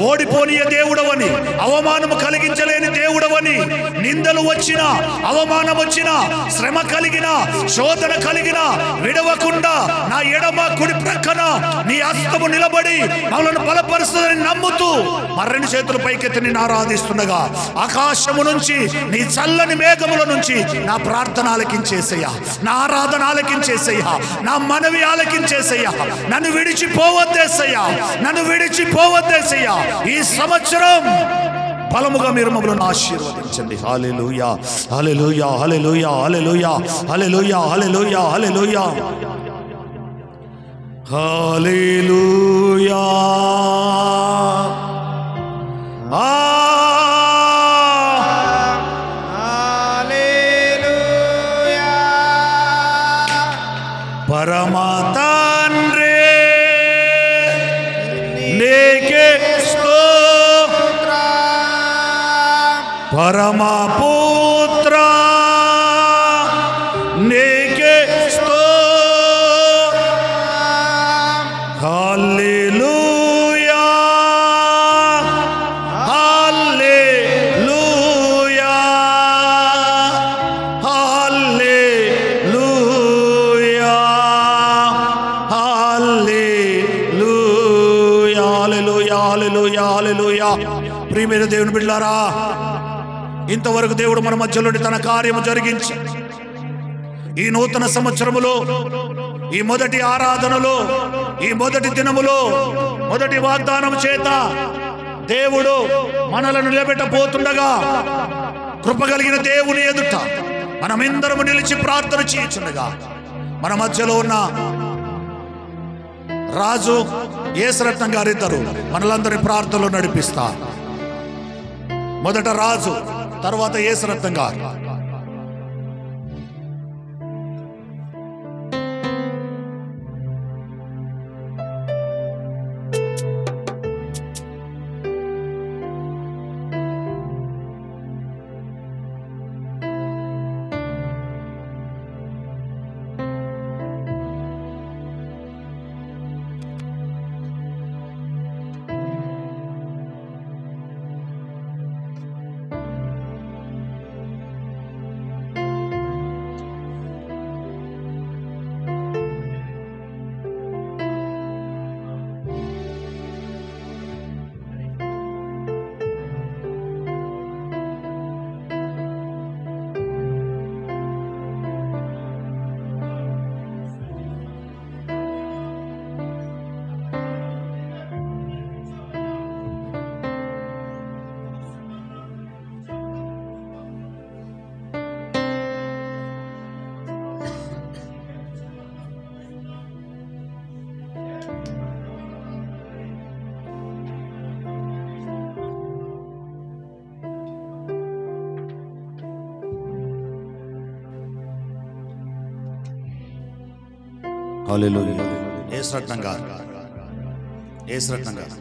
Speaker 5: ఓడిపోనియ దేవుడవని, అవమానము కలిగించలేని దేవుడవని, నిందలు వచ్చినా అవమానం వచ్చినా శ్రమ కలిగిన శోధన కలిగిన విడవకుండా నా ఎడమ కుడి ప్రక్కన నీ హస్తము నిలబడి మమ్మల్ని బలపరుస్తుందని నమ్ముతూ మరి రెండు చేతులు పైకెత్తి నేను ఆరాధిస్తుండగా ఆకాశము నుంచి నీ చల్లని మేఘముల నుంచి నా ప్రార్థన ఆలకించేసయ్యా, నా ఆరాధన ఆలకించేసయ్యా, నా మనవి ఆలకించేసయ్యా. నన్ను విడిచిపోవద్దేసయ్యా, నన్ను విడిచిపోవద్దేసయ్యా. ఈ సంవత్సరం బలముగా మీరు మమ్మల్ని ఆశీర్వదించండి. హల్లెలూయా హల్లెలూయా హల్లెలూయా హల్లెలూయా హల్లెలూయా హల్లెలూయా హల్లెలూయా హల్లెలూయా. పరమా తండ్రి నీకే పరమా పుత్ర నీకే హల్లెలూయా హల్లెలూయా హల్లెలూయా హల్లెలూయా హల్లెలూయా హల్లెలూయా హల్లెలూయా. ప్రియమైన దేవుని బిడ్డలారా, ఇంతవరకు దేవుడు మన మధ్యలోని తన కార్యము జరిగించి ఈ నూతన సంవత్సరములో, ఈ మొదటి ఆరాధనలో, ఈ మొదటి దినములో, మొదటి వాగ్దానం చేత దేవుడు మనలను నిలబెట్టబోతుండగా కృప కలిగిన దేవుని ఎదుట మనమెందరము నిలిచి ప్రార్థన చేయుచుండగా మన మధ్యలో ఉన్న రాజు యేసరత్నం గారిద్దరు మనలందరి ప్రార్థనలో నడిపిస్తారు. మొదట రాజు, తర్వాత యేసరత్నం గారు.
Speaker 4: హల్లెలూయా. యేసరత్నం గారు, యేసరత్నం గారు.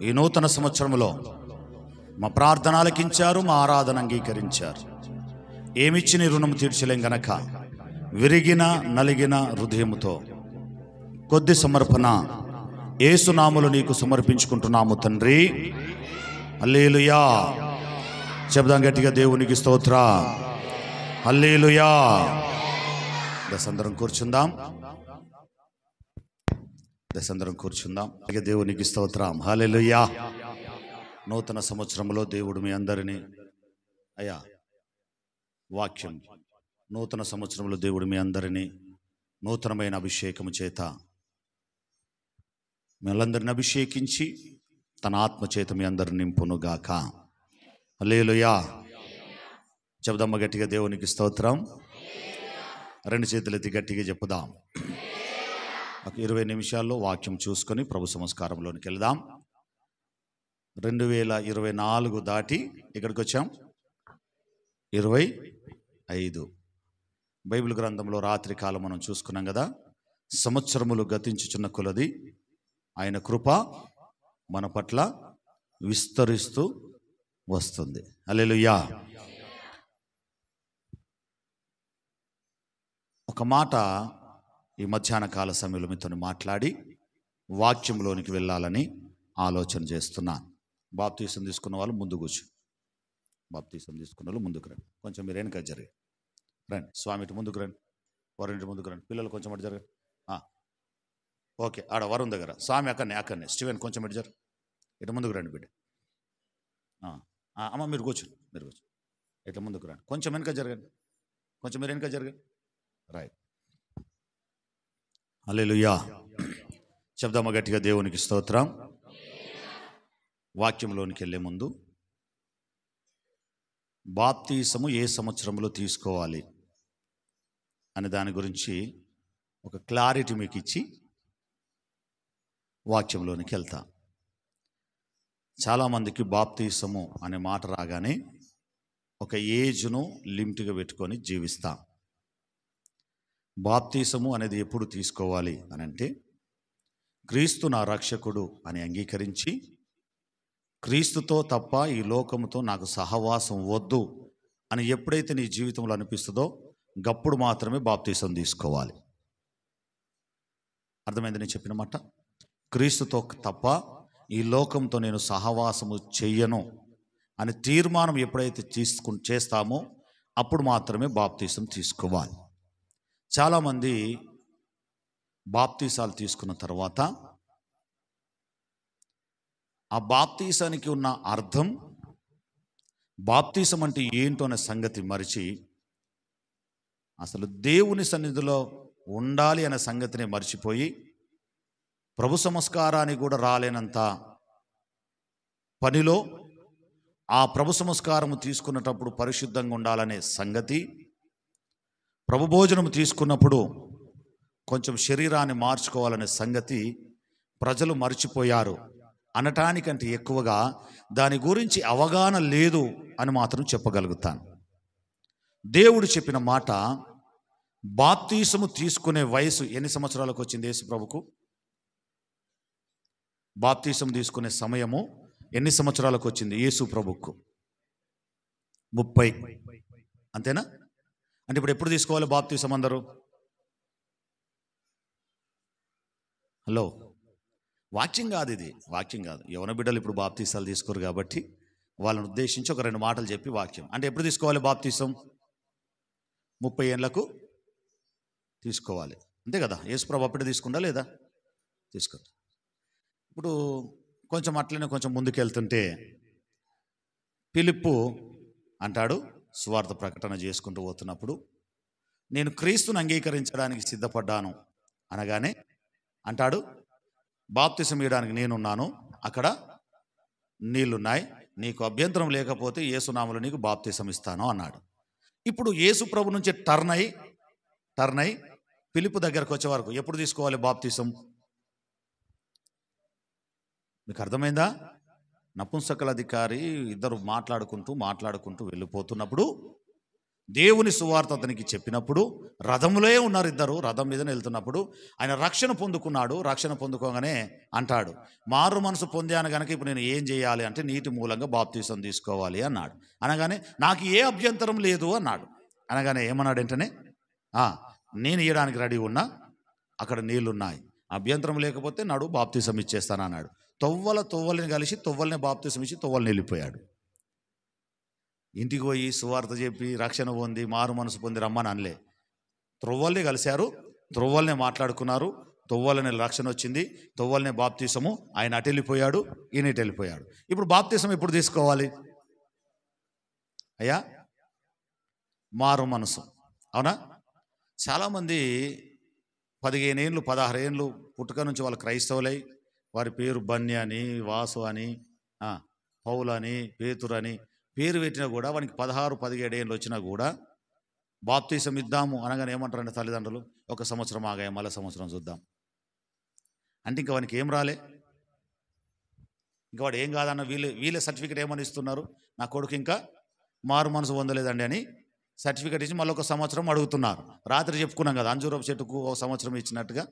Speaker 4: ఈ నూతన సంవత్సరంలో మా ప్రార్థన ఆలకించారు, మా ఆరాధన అంగీకరించారు. ఏమిచ్చి నీ రుణం తీర్చలేం గనక విరిగిన నలిగిన హృదయముతో కొద్ది సమర్పణ యేసునామములో నీకు సమర్పించుకుంటున్నాము తండ్రి. హల్లెలూయా. చెప్దాం గట్టిగా, దేవునికి స్తోత్ర. హల్లెలూయా. దశందరం కూర్చుందాం, దశందరం కూర్చుందాం. దేవునికి స్తోత్రం. హల్లెలూయా. నూతన సంవత్సరంలో దేవుడు మీ అందరినీ అయ్యా వాక్యం, నూతన సంవత్సరంలో దేవుడు మీ అందరినీ నూతనమైన అభిషేకము చేత మీరందరిని అభిషేకించి తన ఆత్మ చేత మీ అందరిని నింపునుగాక. హల్లెలూయా. చెబుదాం గట్టిగా, దేవునికి స్తోత్రం. రెండు చేతులెత్తి గట్టిగా చెప్పుదాం. ఒక 20 నిమిషాల్లో వాక్యం చూసుకొని ప్రభు సంస్కారంలోనికి వెళ్దాం. 2024 దాటి ఇక్కడికి వచ్చాం 25. బైబిల్ గ్రంథంలో రాత్రి కాలం మనం చూసుకున్నాం కదా. సంవత్సరములు గతించుచున్న కొలది ఆయన కృప మన పట్ల విస్తరిస్తూ వస్తుంది. హల్లెలూయా. ఒక మాట ఈ మధ్యాహ్న కాల సమయంలో మీతో మాట్లాడి వాక్యంలోనికి వెళ్ళాలని ఆలోచన చేస్తున్నాను. బాప్తీసం తీసుకున్న వాళ్ళు ముందు కూర్చో. బాప్తీసం తీసుకున్న వాళ్ళు ముందుకు రండి. కొంచెం మీరు వెనక జరిగి రండి. స్వామి ఇటు ముందుకు రండి, వరుణ్ ముందుకు రండి. పిల్లలు కొంచెం అటు జరగండి. ఓకే, ఆడ వరుణ్ దగ్గర. స్వామి అక్కడనే స్టీవెన్ కొంచెం ఇటు జరు, ఇటు ముందుకు రండి బిడ్డ. అమ్మ మీరు కూర్చోండి, మీరు కూర్చోండి. ఇట్లా ముందుకు రండి. కొంచెం వెనక జరగండి, కొంచెం మీరు వెనక జరగండి. రైట్. హల్లెలూయా. చెప్దామా గట్టిగా, దేవునికి స్తోత్రం. వాక్యంలోనికి వెళ్ళే ముందు బాప్తీసము ఏ సంవత్సరంలో తీసుకోవాలి అనే దాని గురించి ఒక క్లారిటీ మీకు ఇచ్చి వాక్యంలోనికి వెళ్తా. చాలామందికి బాప్తీసము అనే మాట రాగానే ఒక ఏజ్ను లిమిట్గా పెట్టుకొని జీవిస్తా. బాప్తీసము అనేది ఎప్పుడు తీసుకోవాలి అని అంటే, క్రీస్తు నా రక్షకుడు అని అంగీకరించి, క్రీస్తుతో తప్ప ఈ లోకముతో నాకు సహవాసం వద్దు అని ఎప్పుడైతే నీ జీవితంలో అనిపిస్తుందో గప్పుడు మాత్రమే బాప్తీసం తీసుకోవాలి. అర్థమైంది నేను చెప్పిన మాట? క్రీస్తుతో తప్ప ఈ లోకంతో నేను సహవాసము చెయ్యను అని తీర్మానం ఎప్పుడైతే చేస్తామో అప్పుడు మాత్రమే బాప్తీసం తీసుకోవాలి. చాలామంది బాప్తీసాలు తీసుకున్న తర్వాత ఆ బాప్తీసానికి ఉన్న అర్థం, బాప్తీసం అంటే ఏంటో అనే సంగతి మరిచి అసలు దేవుని సన్నిధిలో ఉండాలి అనే సంగతిని మర్చిపోయి ప్రభు సంస్కారానికి కూడా రాలేనంత పనిలో ఆ ప్రభు సంస్కారము తీసుకున్నటప్పుడు పరిశుద్ధంగా ఉండాలనే సంగతి, ప్రభు భోజనం తీసుకున్నప్పుడు కొంచెం శరీరాన్ని మార్చుకోవాలనే సంగతి ప్రజలు మర్చిపోయారు అనటానికంటే ఎక్కువగా దాని గురించి అవగాహన లేదు అని మాత్రం చెప్పగలుగుతాను. దేవుడు చెప్పిన మాట, బాప్తీసము తీసుకునే వయసు ఎన్ని సంవత్సరాలకు వచ్చింది యేసు ప్రభుకు? బాప్తీసం తీసుకునే సమయము ఎన్ని సంవత్సరాలకు వచ్చింది యేసు ప్రభుకు? 30. అంతేనా? అంటే ఇప్పుడు ఎప్పుడు తీసుకోవాలి బాప్తీసం అందరూ? హలో, వాక్యం కాదు ఇది, వాక్యం కాదు. యవన బిడ్డలు ఇప్పుడు బాప్తీసాలు తీసుకోరు కాబట్టి వాళ్ళని ఉద్దేశించి ఒక 2 మాటలు చెప్పి వాక్యం. అంటే ఎప్పుడు తీసుకోవాలి బాప్తీసం? 30 ఏళ్ళకు తీసుకోవాలి, అంతే కదా? యేసుప్రభు అప్పుడే తీసుకుందా లేదా? తీసుకుంటా. ఇప్పుడు కొంచెం అట్లనే కొంచెం ముందుకెళ్తుంటే ఫిలిప్పు అంటాడు, సువార్త ప్రకటన చేసుకుంటూ పోతున్నప్పుడు నేను క్రీస్తుని అంగీకరించడానికి సిద్ధపడ్డాను అనగానే అంటాడు, బాప్తిసం ఇవ్వడానికి నేనున్నాను, అక్కడ నీళ్లున్నాయి, నీకు అభ్యంతరం లేకపోతే యేసునామములో నీకు బాప్తిసం ఇస్తాను అన్నాడు. ఇప్పుడు యేసు ప్రభు నుంచి టర్న్ అయి ఫిలిప్పు దగ్గరకు వచ్చే వరకు ఎప్పుడు తీసుకోవాలి బాప్తిసం? మీకు అర్థమైందా? నపుంసకుల అధికారి ఇద్దరు మాట్లాడుకుంటూ వెళ్ళిపోతున్నప్పుడు దేవుని సువార్త అతనికి చెప్పినప్పుడు రథములే ఉన్నారు, ఇద్దరు రథం మీద వెళ్తున్నప్పుడు ఆయన రక్షణ పొందుకున్నాడు. రక్షణ పొందుకోగానే అంటాడు, మారు మనసు పొందాను కనుక ఇప్పుడు నేను ఏం చేయాలి అంటే నీటి మూలంగా బాప్తిసం తీసుకోవాలి అన్నాడు. అనగానే నాకు ఏ అభ్యంతరం లేదు అన్నాడు. అనగానే ఏమన్నాడు వెంటనే, నేను ఇవ్వడానికి రెడీ ఉన్నా, అక్కడ నీళ్లున్నాయి, అభ్యంతరం లేకపోతే నాడు బాప్తిసం ఇచ్చేస్తాను అన్నాడు. తొవ్వలని కలిసి తొవ్వల్ని బాప్తిసం ఇచ్చి తొవ్వల్ని వెళ్ళిపోయాడు. ఇంటికి పోయి సువార్త చెప్పి రక్షణ పొంది మారు మనసు పొంది రమ్మని అనలే. త్రొవ్వల్ని కలిశారు, త్రొవ్వల్ని మాట్లాడుకున్నారు, తొవ్వలని రక్షణ వచ్చింది, తొవ్వలనే బాప్తిసము. ఆయన అటు వెళ్ళిపోయాడు, ఈయన ఇటు వెళ్ళిపోయాడు. ఇప్పుడు బాప్తిసం ఎప్పుడు తీసుకోవాలి అయ్యా? మారు మనసు. అవునా? చాలామంది 15 ఏళ్ళు 16 ఏళ్ళు పుట్టుక నుంచి వాళ్ళు క్రైస్తవులై వారి పేరు బన్య అని, వాసు అని, పౌలు అని, పేతురు అని పేరు పెట్టినా కూడా వానికి 16-17 ఏళ్ళు వచ్చినా కూడా బాప్తిసం ఇద్దాము అనగానే ఏమంటారంటే తల్లిదండ్రులు, 1 సంవత్సరం ఆగాయ, మళ్ళీ సంవత్సరం చూద్దాం అంటే ఇంకా వానికి ఏం రాలే, ఇంకా వాడు ఏం కాదన్న వీళ్ళే సర్టిఫికేట్ ఏమని ఇస్తున్నారు, నా కొడుకు ఇంకా మారు మనసు పొందలేదండి అని సర్టిఫికేట్ ఇచ్చి మళ్ళీ 1 సంవత్సరం అడుగుతున్నారు. రాత్రి చెప్పుకున్నాం కదా, అంజూరపు చెట్టుకు 1 సంవత్సరం ఇచ్చినట్టుగా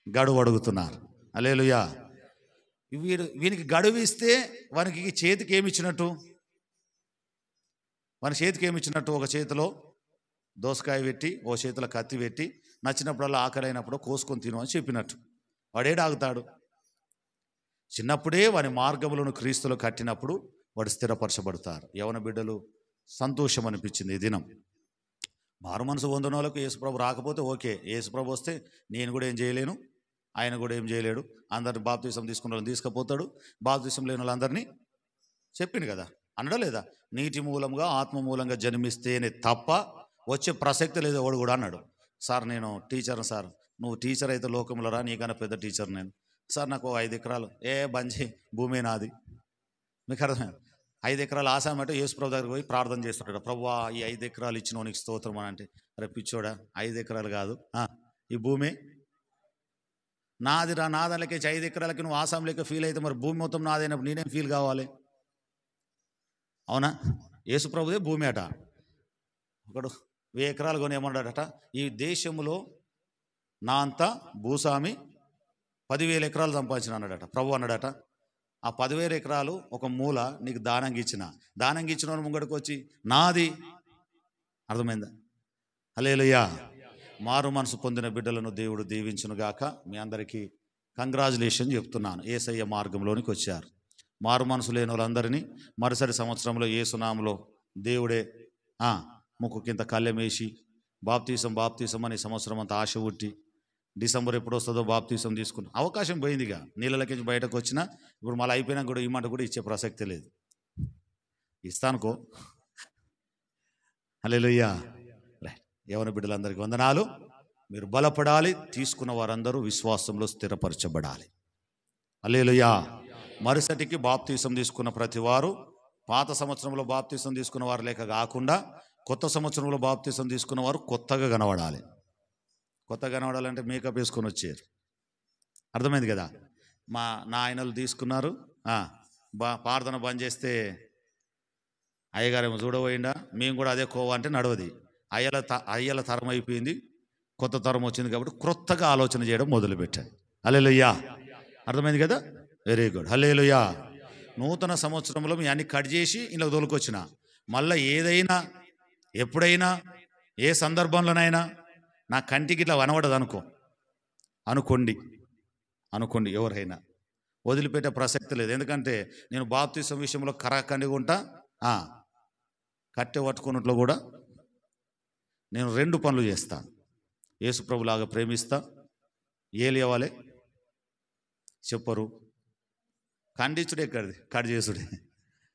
Speaker 4: గడువు అడుగుతున్నారు. హల్లెలూయా. వీనికి గడువు ఇస్తే వానికి చేతికి ఏమి ఇచ్చినట్టు, వాని చేతికి ఏమి ఇచ్చినట్టు, ఒక చేతిలో దోసకాయ పెట్టి ఓ చేతిలో కత్తి పెట్టి నచ్చినప్పుడల్లా ఆకలి అయినప్పుడు కోసుకొని తిను అని చెప్పినట్టు. వాడేడాగుతాడు? చిన్నప్పుడే వాని మార్గములను క్రీస్తులో కట్టినప్పుడు వాడు స్థిరపరచబడతారు. యవన బిడ్డలు సంతోషం అనిపించింది ఈ దినం. మారు మనసు పొందిన వాళ్ళకు యేసుప్రభు రాకపోతే ఓకే, యేసుప్రభు వస్తే నేను కూడా ఏం చేయలేను, ఆయన కూడా ఏం చేయలేడు. అందరిని బాప్తిసం తీసుకున్న వాళ్ళని తీసుకుపోతాడు, బాప్తిసం లేని వాళ్ళందరినీ చెప్పిండు కదా, అనడం లేదా? నీటి మూలంగా ఆత్మ మూలంగా జన్మిస్తేనే తప్ప వచ్చే ప్రసక్తి లేదు ఎవడు కూడా అన్నాడు. సార్ నేను టీచర్ని సార్, నువ్వు టీచర్ అయితే లోకంలో రా, నీకన్నా పెద్ద టీచర్ నేను. సార్ నాకు 5 ఎకరాలు, బంజి భూమి నాది. మీకు అర్థమైంది? 5 ఎకరాలు ఆసాం అంటే యేసుప్రభు దగ్గరికి పోయి ప్రార్థన చేస్తుంటాడు, ప్రభువా ఈ 5 ఎకరాలు ఇచ్చిన నీకు స్తోత్రం అని. అంటే అరే పిచ్చోడా, 5 ఎకరాలు కాదు, ఈ భూమి నాదిరా, నాదలకే 5 ఎకరాలకి నువ్వు ఆసాం లేక ఫీల్ అయితే మరి భూమి మొత్తం నాదైనప్పుడు నేనేం ఫీల్ కావాలి? అవునా? యేసుప్రభుదే భూమి అట. ఒకడు 1000 ఎకరాలు కొని ఏమన్నాడట, ఈ దేశంలో నా అంతా భూస్వామి 10,000 ఎకరాలు సంపాదించిన అన్నాడట. ప్రభు అన్నాడట, ఆ 10,000 ఎకరాలు ఒక మూల నీకు దానంగా ఇచ్చిన వాడు ముంగడికి వచ్చి నాది. అర్థమైందా? హల్లెలూయా. మారు మనసు పొందిన బిడ్డలను దేవుడు దీవించునుగాక. మీ అందరికీ కంగ్రాచులేషన్ చెప్తున్నాను. యేసయ్య మార్గంలోనికి వచ్చారు. మారు మనసు లేని వాళ్ళందరినీ మరుసటి సంవత్సరంలో యేసునామములో దేవుడే ముక్కు కింద కళ్ళెమేసి బాప్తీసం అని సంవత్సరం అంతా ఆశ పుట్టి డిసెంబర్ ఎప్పుడు వస్తుందో బాప్తీసం తీసుకున్న అవకాశం పోయిందిగా. నీళ్ళకి బయటకు వచ్చినా ఇప్పుడు మళ్ళీ అయిపోయినా కూడా ఈ మాట కూడా ఇచ్చే ప్రసక్తి లేదు. ఇస్తానుకో. హల్లెలూయా. రైట్. యవన బిడ్డలందరికీ వందనాలు. మీరు బలపడాలి, తీసుకున్న వారందరూ విశ్వాసంలో స్థిరపరచబడాలి. హల్లెలూయా. మరుసటికి బాప్తీసం తీసుకున్న ప్రతి వారు పాత సంవత్సరంలో బాప్తీసం తీసుకున్న వారు లేక కాకుండా కొత్త సంవత్సరంలో బాప్తీసం తీసుకున్న వారు కొత్తగా కనబడాలి. కొత్తగా కనబడాలంటే మేకప్ వేసుకొని వచ్చారు. అర్థమైంది కదా? నా ఆయనలు తీసుకున్నారు, ప్రార్థన బంద్ చేస్తే అయ్యగారేమో చూడబోయిండా, మేము కూడా అదే కోవా అంటే నడవది. అయ్యల తరం అయిపోయింది, కొత్త తరం వచ్చింది కాబట్టి క్రొత్తగా ఆలోచన చేయడం మొదలుపెట్టాడు. హల్లెలూయా. అర్థమైంది కదా? Very good. హల్లెలూయా. నూతన సంవత్సరంలో మీ అన్ని కట్ చేసి ఇలా తోలుకొచ్చిన మళ్ళీ ఏదైనా ఎప్పుడైనా ఏ సందర్భంలోనైనా నా కంటికి ఇట్లా కనబడదు అనుకోండి ఎవరైనా వదిలిపెట్టే ప్రసక్తి లేదు. ఎందుకంటే నేను బాప్తిసం విషయంలో కరాఖండిగా ఉంటా, కట్టె పట్టుకున్నట్లో కూడా నేను 2 పనులు చేస్తాను. యేసుప్రభులాగా ప్రేమిస్తా. ఏలియవాలే చెప్పరు, ఖండించుడే కట్ చేసుడే.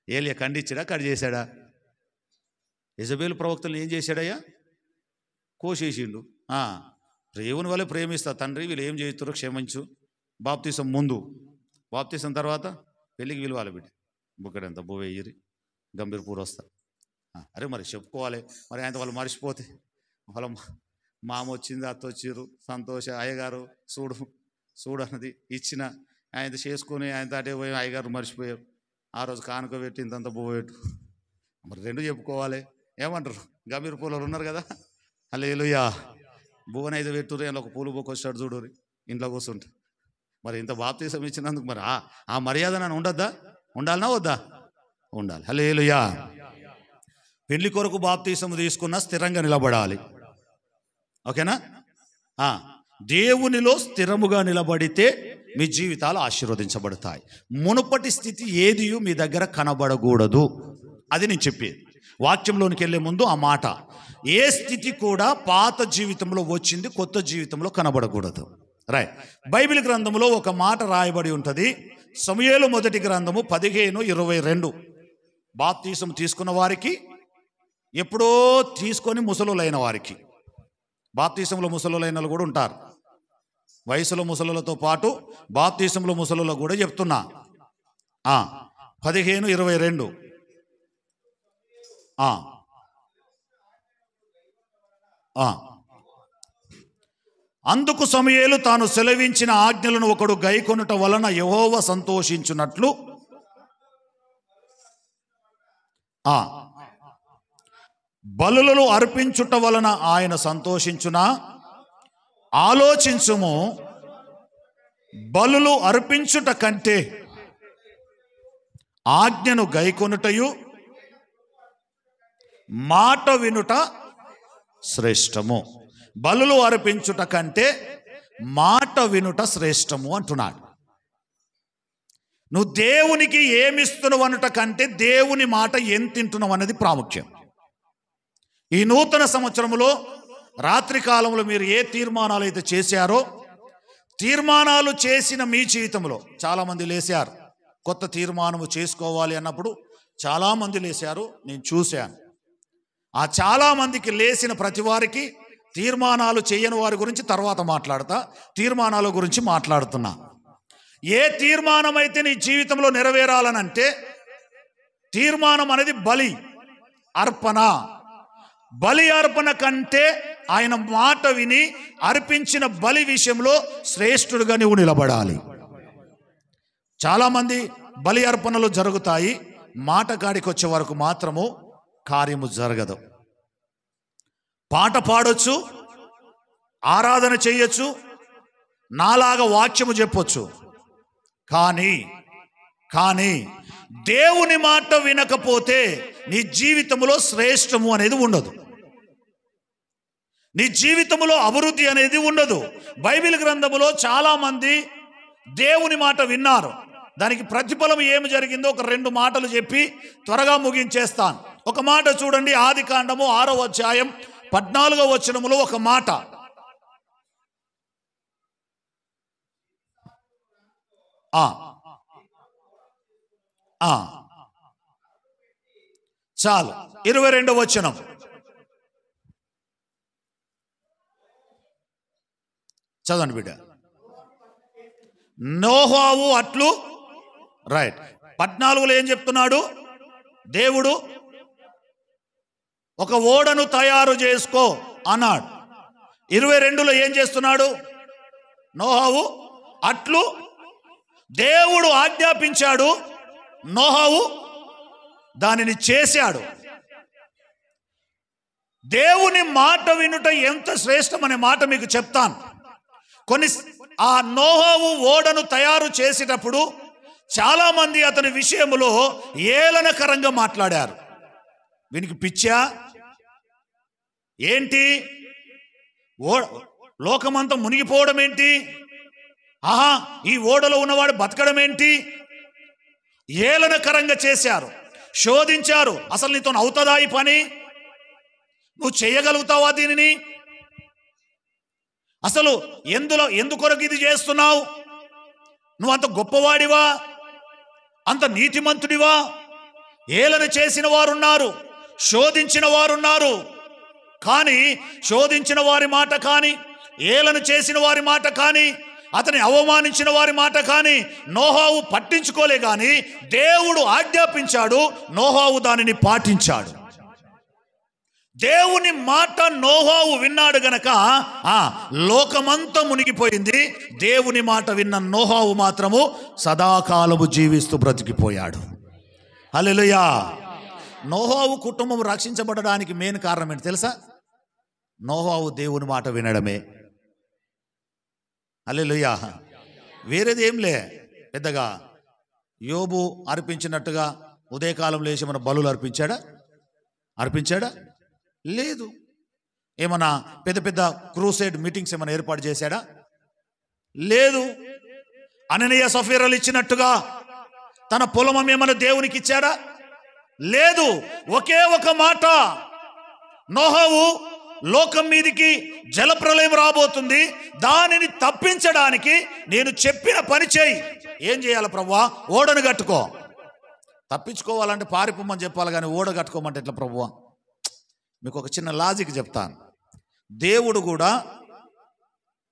Speaker 4: ఏలియా ఖండించడా కట్ చేశాడా? యెజబేలు ప్రవక్తలు ఏం చేశాడయ్యా? కోసేసిండు. దేవుని వల్ల ప్రేమిస్తా తండ్రి, వీళ్ళు ఏం చేస్తారో క్షమించు. బాప్తీసం ముందు, బాప్తీసం తర్వాత పెళ్ళికి విలువాలి బిడ్డ, బుక్కడంత బువ్వేయ్యిరి గంభీర్పూర్ వస్తా. అరే మరి చెప్పుకోవాలి, మరి ఆయన వాళ్ళు మర్చిపోతే వాళ్ళ మామ వచ్చింది, అత్త వచ్చిర్రు, సంతోష అయ్యగారు చూడు అన్నది ఇచ్చిన, ఆయన చేసుకొని ఆయన అటే పోయి అయ్యగారు మర్చిపోయారు. ఆ రోజు కానుక పెట్టి ఇంతంత బువ్వేటు, మరి రెండు చెప్పుకోవాలి. ఏమంటారు? గంభీర్పూర్లో ఉన్నారు కదా, హల్లెలూయా. భువన అయితే పెట్టుర్రు, ఒక పూలు బొక్క వచ్చాడు చూడుర్రి, ఇంట్లో కూర్చుంటా. మరి ఇంత బాప్తీసం ఇచ్చినందుకు మరి ఆ మర్యాద నన్ను ఉండద్దా? ఉండాలనా వద్దా? ఉండాలి. హల్లెలూయా. పెళ్లి కొరకు బాప్తీసం తీసుకున్నా స్థిరంగా నిలబడాలి. ఓకేనా? దేవునిలో స్థిరముగా నిలబడితే మీ జీవితాలు ఆశీర్వదించబడతాయి. మునుపటి స్థితి ఏదియు మీ దగ్గర కనబడకూడదు. అది నేను చెప్పేది. వాక్యంలోనికి వెళ్ళే ముందు ఆ మాట, ఏ స్థితి కూడా పాత జీవితంలో వచ్చింది కొత్త జీవితంలో కనబడకూడదు. రైట్. బైబిల్ గ్రంథంలో ఒక మాట రాయబడి ఉంటుంది. సమూయేలు మొదటి గ్రంథము 15:22. బాప్తీసం తీసుకున్న వారికి, ఎప్పుడో తీసుకొని ముసలులైన వారికి, బాప్తీసంలో ముసలులైన కూడా ఉంటారు. వయసులో ముసలులతో పాటు బాప్తీసంలో ముసలులో కూడా చెప్తున్నా. 15:22. అందుకు సమూయేలు తాను సెలవించిన ఆజ్ఞలను ఒకడు గైకొనుట వలన యెహోవా సంతోషించున్నట్లు బలులను అర్పించుట వలన ఆయన సంతోషించునా? ఆలోచించుము, బలులు అర్పించుట కంటే ఆజ్ఞను గైకొనుటయు మాట వినుట శ్రేష్టము. బలులు అర్పించుట కంటే మాట వినుట శ్రేష్టము అంటున్నాడు. నువ్వు దేవునికి ఏమిస్తున్నావు అనుట కంటే దేవుని మాట ఏం తింటున్నావు అన్నది ప్రాముఖ్యం. ఈ నూతన సంవత్సరంలో రాత్రి కాలంలో మీరు ఏ తీర్మానాలు అయితే చేశారో, తీర్మానాలు చేసిన మీ జీవితంలో చాలామంది లేశారు. కొత్త తీర్మానము చేసుకోవాలి అన్నప్పుడు చాలామంది లేశారు, నేను చూశాను. ఆ చాలామందికి లేచిన ప్రతి వారికి తీర్మానాలు చేయని వారి గురించి తర్వాత మాట్లాడతా, తీర్మానాల గురించి మాట్లాడుతున్నా. ఏ తీర్మానం అయితే నీ జీవితంలో నెరవేరాలనంటే, తీర్మానం అనేది బలి అర్పణ. బలి అర్పణ కంటే ఆయన మాట విని అర్పించిన బలి విషయంలో శ్రేష్ఠుడుగా నువ్వు నిలబడాలి. చాలామంది బలి అర్పణలు జరుగుతాయి, మాట కాడికి వచ్చే వరకు మాత్రము కార్యము జరగదు. పాట పాడొచ్చు, ఆరాధన చేయొచ్చు, నాలాగా వాక్యము చెప్పొచ్చు, కానీ దేవుని మాట వినకపోతే నీ జీవితంలో శ్రేష్టము అనేది ఉండదు, నీ జీవితంలో అభివృద్ధి అనేది ఉండదు. బైబిల్ గ్రంథములో చాలామంది దేవుని మాట విన్నారు, దానికి ప్రతిఫలం ఏమి జరిగిందో ఒక 2 మాటలు చెప్పి త్వరగా ముగించేస్తాను. ఒక మాట చూడండి, ఆదికాండము 6వ అధ్యాయం 14వ వచనములో ఒక మాట. చాలు. 22వ వచనం. చదవండి బిడ్డ. నోహు అట్లు, రైట్. 14లో ఏం చెప్తున్నాడు? దేవుడు ఒక ఓడను తయారు చేసుకో అన్నాడు. 22లో ఏం చేస్తున్నాడు? నోహు అట్లు దేవుడు ఆజ్ఞాపించాడు, నోహు దానిని చేశాడు. దేవుని మాట వినుట ఎంత శ్రేష్టమనే మాట మీకు చెప్తాను. ఆ నోహు ఓడను తయారు చేసేటప్పుడు చాలామంది అతని విషయంలో ఏలనకరంగా మాట్లాడారు. వీనికి పిచ్చా ఏంటి? లోకమంతా మునిగిపోవడం ఏంటి? ఈ ఓడలో ఉన్నవాడు బతకడం ఏంటి? ఏలనకరంగా చేశారు, శోధించారు. అసలు నీతో అవుతుందా ఈ పని? నువ్వు చేయగలుగుతావా దీనిని? అసలు ఎందుకొరకు ఇది చేస్తున్నావు? నువ్వు అంత గొప్పవాడివా? అంత నీతిమంతుడివా? ఏలన చేసిన వారున్నారు,
Speaker 5: శోధించిన వారున్నారు. కానీ శోధించిన వారి మాట కానీ, ఏలను చేసిన వారి మాట కానీ, అతని అవమానించిన వారి మాట కానీ నోహావు పట్టించుకోలే. కానీ దేవుడు ఆజ్ఞాపించాడు, నోహావు దానిని పాటించాడు. దేవుని మాట నోహావు విన్నాడు గనక లోకమంతా మునిగిపోయింది. దేవుని మాట విన్న నోహావు మాత్రము సదాకాలము జీవిస్తూ బ్రతికిపోయాడు. హల్లెలూయా. నోహావు కుటుంబం రక్షించబడడానికి మెయిన్ కారణం ఏంటి తెలుసా? నోహావు దేవుని మాట వినడమే. హల్లెలూయా. వేరేది ఏం లే. పెద్దగా యోబు అర్పించినట్టుగా ఉదయకాలం లేచి మన బలులు అర్పించాడా? లేదు. ఏమన్నా పెద్ద పెద్ద క్రూసైడ్ మీటింగ్స్ ఏమైనా ఏర్పాటు చేశాడా? లేదు. అననీయ సఫీరాలు ఇచ్చినట్టుగా తన పొలం ఏమైనా దేవునికి ఇచ్చాడా? లేదు. ఒకే ఒక మాట, నోహావు లోకం మీదికి జలప్రలయం రాబోతుంది, దానిని తప్పించడానికి నేను చెప్పిన పని చేయి. ఏం చేయాలి ప్రభువా? ఓడను కట్టుకో. తప్పించుకోవాలంటే పారిపోమని చెప్పాలి, కానీ ఓడ కట్టుకోమంటే ఎట్లా ప్రభువా? మీకు ఒక చిన్న లాజిక్ చెప్తాను. దేవుడు కూడా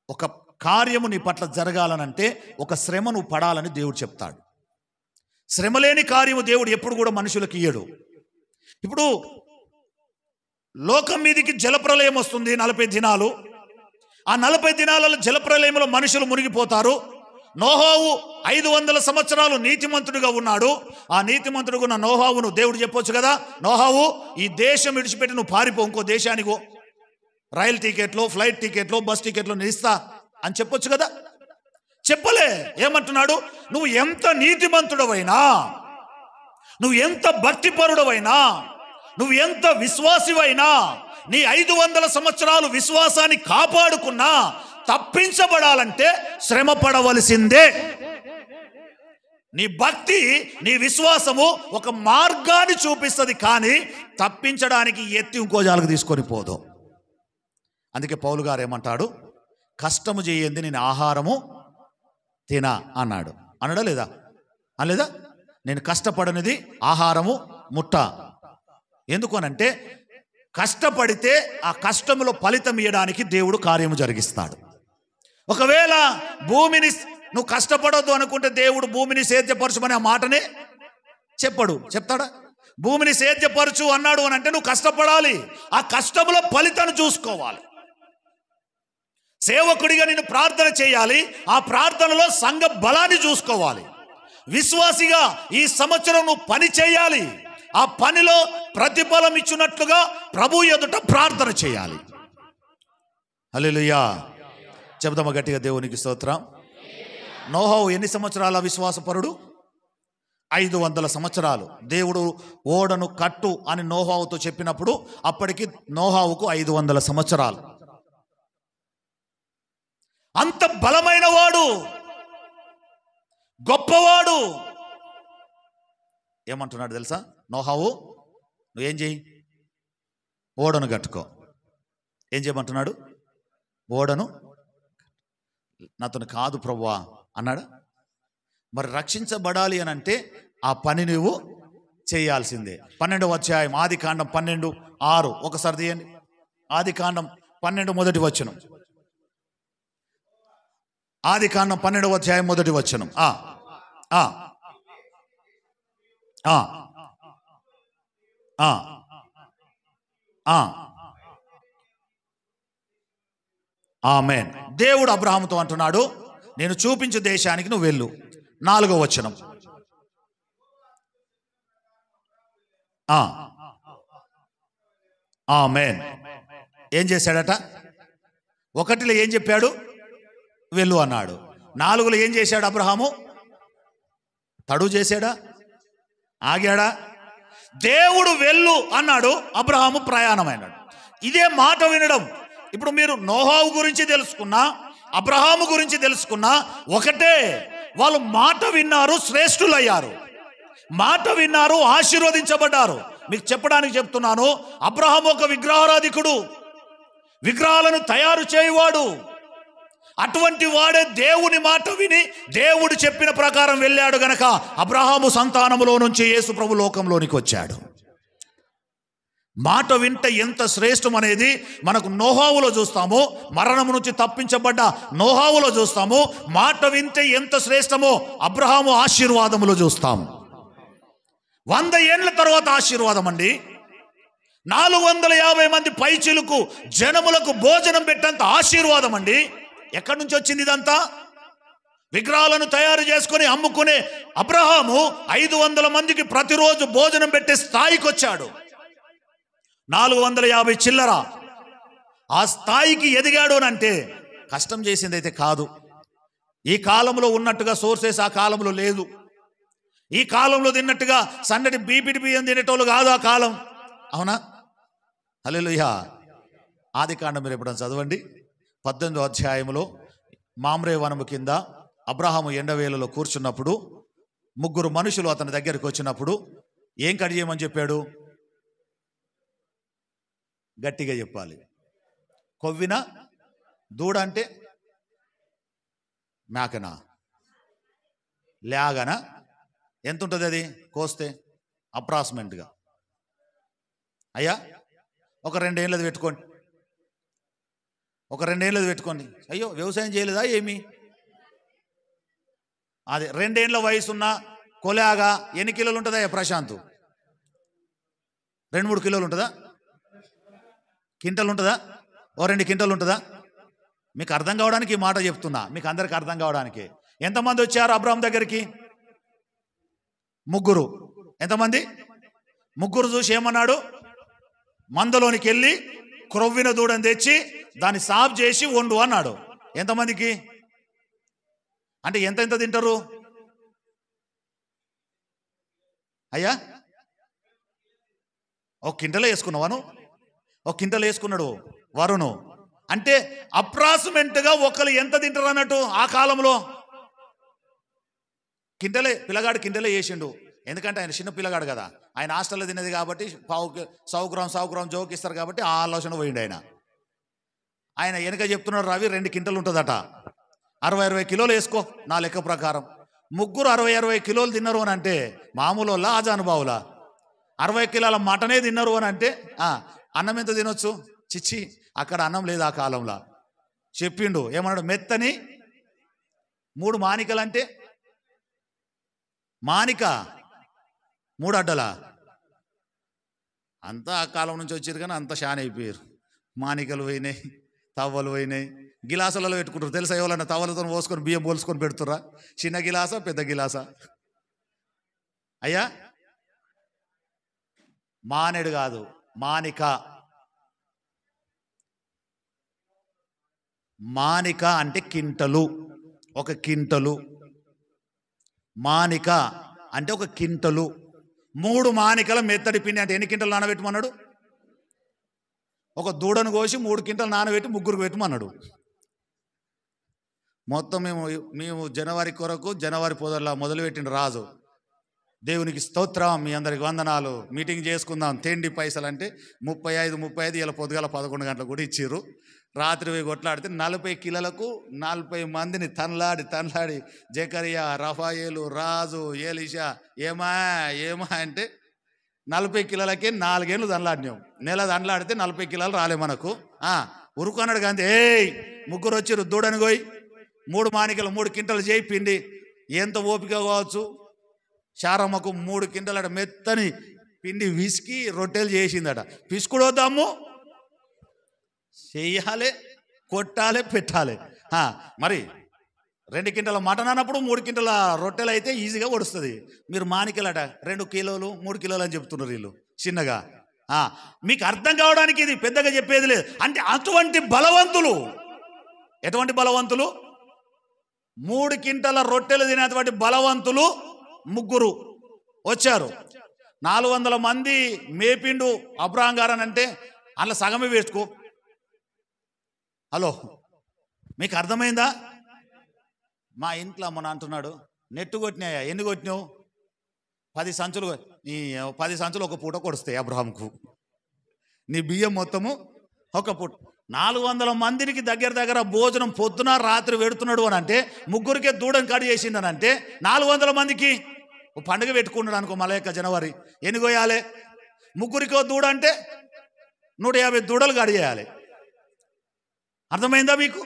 Speaker 5: ఒక కార్యము నీ పట్ల జరగాలనంటే ఒక శ్రమ నువ్వు పడాలని దేవుడు చెప్తాడు. శ్రమ లేని కార్యము దేవుడు ఎప్పుడు కూడా మనుషులకు ఇయ్యడు. ఇప్పుడు లోకం మీదికి జలప్రలయం వస్తుంది 40 దినాలు. ఆ 40 దినాలలో జలప్రలయంలో మనుషులు మునిగిపోతారు. నోహావు 500 సంవత్సరాలు నీతిమంతుడిగా ఉన్నాడు. ఆ నీతిమంతుడుగా ఉన్న నోహావును దేవుడు చెప్పొచ్చు కదా, నోహావు ఈ దేశం విడిచిపెట్టి నువ్వు పారిపో, ఇంకో దేశానికో, రైలు టికెట్లో, ఫ్లైట్ టికెట్లో, బస్ టికెట్లో నేను ఇస్తా అని చెప్పొచ్చు కదా. చెప్పలే. ఏమంటున్నాడు? నువ్వు ఎంత నీతిమంతుడవైనా, నువ్వు ఎంత భక్తిపరుడవైనా, నువ్వు ఎంత విశ్వాసివైనా, నీ 500 సంవత్సరాలు విశ్వాసాన్ని కాపాడుకున్నా తప్పించబడాలంటే శ్రమ పడవలసిందే. నీ భక్తి, నీ విశ్వాసము ఒక మార్గాన్ని చూపిస్తుంది, కానీ తప్పించడానికి ఎత్తి ఇంకో జాలకు తీసుకొని పోదు. అందుకే పౌలు గారు ఏమంటాడు? కష్టము చేయండి నేను ఆహారము తినా అన్నాడు. అనడా లేదా? అనలేదా? నేను కష్టపడనిది ఆహారము ముట్ట. ఎందుకు అనంటే కష్టపడితే ఆ కష్టములో ఫలితం ఇవ్వడానికి దేవుడు కార్యము జరిగిస్తాడు. ఒకవేళ భూమిని నువ్వు కష్టపడొద్దు అనుకుంటే దేవుడు భూమిని సేద్యపరచమని ఆ మాటనే చెప్పడు. చెప్తాడా? భూమిని సేద్యపరచు అన్నాడు అని అంటే నువ్వు కష్టపడాలి, ఆ కష్టములో ఫలితాన్ని చూసుకోవాలి. సేవకుడిగా నేను ప్రార్థన చేయాలి, ఆ ప్రార్థనలో సంఘ బలాన్ని చూసుకోవాలి. విశ్వాసిగా ఈ సంవత్సరం నువ్వు పని చేయాలి, ఆ పనిలో ప్రతిఫలం ఇచ్చినట్లుగా ప్రభు ఎదుట ప్రార్థన చేయాలి. హల్లెలూయా. చెబుదామా గట్టిగా దేవునికి స్తోత్రం. నోహావు ఎన్ని సంవత్సరాల విశ్వాసపరుడు? 500 సంవత్సరాలు. దేవుడు ఓడను కట్టు అని నోహావుతో చెప్పినప్పుడు అప్పటికి నోహావుకు 500 సంవత్సరాలు. అంత బలమైన వాడు, గొప్పవాడు. ఏమంటున్నాడు తెలుసా? నోహావు నువ్వేం చెయ్యి? ఓడను కట్టుకో. ఏం చేయమంటున్నాడు? ఓడను. నాతో కాదు ప్రభువా అన్నాడు. మరి రక్షించబడాలి అని అంటే ఆ పని నువ్వు చేయాల్సిందే. 12వ అధ్యాయం ఆదికాండం 12:6 ఒకసారి తీయండి. ఆదికాండం 12 మొదటి వచనం. ఆదికాండం 12వ అధ్యాయం మొదటి వచనం. ఆమేన్. దేవుడు అబ్రహాముతో అంటున్నాడు, నేను చూపించే దేశానికి నువ్వు వెళ్ళు. 4వ వచనం. ఆమేన్. ఏం చేశాడట? 1లో ఏం చెప్పాడు? వెళ్ళు అన్నాడు. 4లో ఏం చేశాడు అబ్రహాము? తడువు చేశాడా? ఆగాడా? దేవుడు వెళ్ళు అన్నాడు, అబ్రహాము ప్రయాణమైనాడు. ఇదే మాట వినడం. ఇప్పుడు మీరు నోహావు గురించి తెలుసుకున్నా, అబ్రహాము గురించి తెలుసుకున్నా ఒకటే. వాళ్ళు మాట విన్నారు, శ్రేష్ఠులయ్యారు. మాట విన్నారు, ఆశీర్వదించబడ్డారు. మీకు చెప్పడానికి చెప్తున్నాను, అబ్రహాము ఒక విగ్రహారాధికుడు, విగ్రహాలను తయారు చేయవాడు. అటువంటి వాడే దేవుని మాట విని దేవుడు చెప్పిన ప్రకారం వెళ్ళాడు గనక అబ్రహాము సంతానములో నుంచి యేసు ప్రభు లోకంలోనికి వచ్చాడు.
Speaker 4: మాట వింటే ఎంత శ్రేష్టం అనేది మనకు నోహావులో చూస్తాము. మరణం నుంచి తప్పించబడ్డ నోహావులో చూస్తాము. మాట వింటే ఎంత శ్రేష్టమో అబ్రహాము ఆశీర్వాదములో చూస్తాము. 100 ఏళ్ల తర్వాత ఆశీర్వాదం అండి. 450 మంది పైచిలుకు జనములకు భోజనం పెట్టేంత ఆశీర్వాదం అండి. ఎక్కడి నుంచి వచ్చింది ఇదంతా? విగ్రహాలను తయారు చేసుకుని అమ్ముకునే అబ్రహాము 500 మందికి ప్రతిరోజు భోజనం పెట్టే స్థాయికి వచ్చాడు. 450 చిల్లర ఆ స్థాయికి ఎదిగాడు అని అంటే కష్టం చేసింది అయితే కాదు. ఈ కాలంలో ఉన్నట్టుగా సోర్సెస్ ఆ కాలంలో లేదు. ఈ కాలంలో తిన్నట్టుగా సన్నటి బీపీటీ బియ్యం తినేటోళ్ళు కాదు ఆ కాలం. అవునా? హల్లెలూయా. ఆదికాండం మీరు ఎప్పుడైనా చదవండి. 18వ అధ్యాయంలో మామ్రే వనము కింద అబ్రహాము ఎండవేలలో కూర్చున్నప్పుడు 3 మనుషులు అతని దగ్గరికి వచ్చినప్పుడు ఏం కట్ చేయమని చెప్పాడు? గట్టిగా చెప్పాలి. కొవ్విన దూడ అంటే మేకనా లేగనా? ఎంత ఉంటుంది అది కోస్తే అప్రాక్సిమేట్గా? అయ్యా ఒక 2 ఏళ్ళది పెట్టుకోండి, ఒక 2 ఏళ్ళది పెట్టుకోండి. అయ్యో వ్యవసాయం చేయలేదా ఏమి? అది 2 ఏళ్ళ వయసున్న కొలాగా ఎన్ని కిలోలు ఉంటుందా ప్రశాంత్? 2-3 కిలోలు ఉంటుందా? క్వింటల్ ఉంటుందా? ఓ 2 క్వింటల్ ఉంటుందా? మీకు అర్థం కావడానికి ఈ మాట చెప్తున్నా, మీకు అందరికి అర్థం కావడానికి. ఎంతమంది వచ్చారు అబ్రహాం దగ్గరికి? 3. ఎంతమంది? 3 చూసి ఏమన్నాడు? మందలోనికి వెళ్ళి క్రొవ్విన దూడని తెచ్చి దాన్ని సాఫ్ చేసి వండు అన్నాడు. ఎంతమందికి? అంటే ఎంత తింటారు అయ్యా? 1 క్వింటల్ వేసుకున్నావాను? 1 క్వింటల్ వేసుకున్నాడు వరుణు. అంటే అప్రాక్సిమేట్గా ఒకరు ఎంత తింటారు అన్నట్టు ఆ కాలంలో? పిల్లగాడు కింటలే వేసిండు. ఎందుకంటే ఆయన చిన్న పిల్లగాడు కదా, ఆయన హాస్టల్లో తినేది కాబట్టి 100 గ్రాం జోకి ఇస్తారు కాబట్టి ఆ ఆలోచన పోయిండు ఆయన. ఆయన వెనక చెప్తున్నాడు, రవి 2 క్వింటల్ ఉంటుందట, 60-60 కిలోలు వేసుకో నా లెక్క ప్రకారం. 3 60-60 కిలోలు తిన్నారు అని అంటే మామూలు వాళ్ళ ఆజానుభావులా? 60 కిలోల మటనే తిన్నారు అని అంటే అన్నం ఎంత తినొచ్చు? చిచ్చి, అక్కడ అన్నం లేదు ఆ కాలంలో. చెప్పిండు ఏమన్నాడు? మెత్తని 3 మానికలు అంటే మానిక 3 అడ్డలా? అంతా ఆ కాలం నుంచి వచ్చారు కానీ అంత షాన్ అయిపోయారు. మానికలు పోయినాయి, తవ్వలు పోయినాయి, గిలాసులలో పెట్టుకుంటారు. తెలుసా? ఎవరన్నా తవ్వలతో పోసుకొని బియ్యం పోల్చుకొని పెడుతురా? చిన్న గిలాసా పెద్ద గిలాసా? అయ్యా మానేడు కాదు, మానిక. మానిక అంటే కింటలు, 1 క్వింటలు. మానిక అంటే 1 క్వింటలు. 3 మానికల మెత్తడి పిండి అంటే ఎన్ని క్వింటలు నానబెట్టమన్నాడు? ఒక దూడను కోసి 3 క్వింటలు నానబెట్టి 3 పెట్టమన్నాడు. మొత్తం మేము జనవరి కొరకు జనవరి పొదల్లా మొదలుపెట్టిన రాజు. దేవునికి స్తోత్రం, మీ అందరికి వందనాలు. మీటింగ్ చేసుకుందాం, తిండి పైసలు అంటే 35 ఇలా పొద్దుగాల 11 గంటలకు కూడా ఇచ్చిర్రు. రాత్రి పోయి కొట్లాడితే 40 కిలోలకు 40 మందిని తనలాడి జకరియా, రఫాయేలు, రాజు, ఏలిషా ఏమా అంటే 40 కిలోలకే 4 ఏళ్ళు దండలాడినాం. నెల దండలాడితే 40 కిలోలు రాలే మనకు. ఉరుకున్నాడు కానీ 3 వచ్చిర్రు దూడని పోయి 3 మానికలు 3 క్వింటలు చేయి పిండి. ఎంత ఓపిక కావచ్చు? శారమ్మకు 3 క్వింటల మెత్తని పిండి విసికి రొట్టెలు చేసిందట. పిసుకుడొద్దాము, చెయ్యాలి, కొట్టాలి, పెట్టాలి. మరి 2 క్వింటల మటన్ అన్నప్పుడు 3 క్వింటల రొట్టెలు అయితే ఈజీగా వడుస్తుంది. మీరు మానికలట 2 కిలోలు 3 కిలోలు అని చెప్తున్నారు వీళ్ళు చిన్నగా. మీకు అర్థం కావడానికి ఇది పెద్దగా చెప్పేది లేదు. అంటే అటువంటి బలవంతులు, ఎటువంటి బలవంతులు? 3 క్వింటల రొట్టెలు తినేటువంటి బలవంతులు 3 వచ్చారు. 400 మంది మేపిండు అబ్రహాం గారు అని అంటే అందులో సగమే వేసుకో. హలో, మీకు అర్థమైందా? మా ఇంట్లో మన అంటున్నాడు, నెట్టు కొట్టినాయా? ఎన్ని కొట్టినావు? 10 సంచులు. నీ 10 సంచులు ఒక పూట కొడుస్తాయి అబ్రహాంకు. నీ బియ్యం మొత్తము ఒక పూట. 400 మందికి దగ్గర భోజనం పొద్దున రాత్రి పెడుతున్నాడు అని అంటే 3కే దూడని కడి చేసిందని అంటే 400 మందికి పండుగ పెట్టుకున్నాడు అనుకో. మలయక్క జనవరి ఎన్ని కోయాలి? 3కో దూడ అంటే 150 దూడలు గడియాలి. అర్థమైందా మీకు?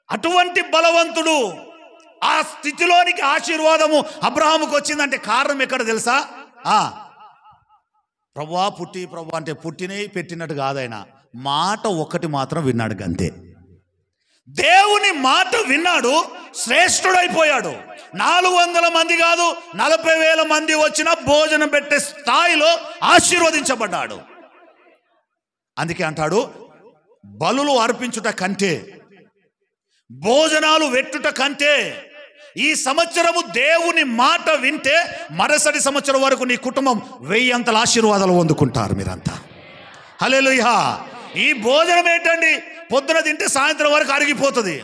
Speaker 4: అటువంటి బలవంతుడు ఆ స్థితిలోనికి ఆశీర్వాదము అబ్రహాముకు వచ్చిందంటే కారణం ఎక్కడ తెలుసా? ప్రభువా ప్రభు అంటే పుట్టినవి పెట్టినట్టు కాదైనా మాట ఒక్కటి మాత్రం విన్నాడు అంతే. దేవుని మాట విన్నాడు, శ్రేష్ఠుడైపోయాడు. 400 మంది కాదు 40,000 మంది వచ్చినా భోజనం పెట్టే స్థాయిలో ఆశీర్వదించబడ్డాడు. అందుకే అంటాడు, బలులు అర్పించుట కంటే, భోజనాలు వెట్టుట కంటే ఈ సంవత్సరము దేవుని మాట వింటే మరుసటి సంవత్సరం వరకు నీ కుటుంబం 1000 ఆశీర్వాదాలు పొందుకుంటారు మీరంతా. హల్లెలూయా. ఈ భోజనం ఏంటండి? పొద్దున తింటే సాయంత్రం వరకు అరిగిపోతుంది.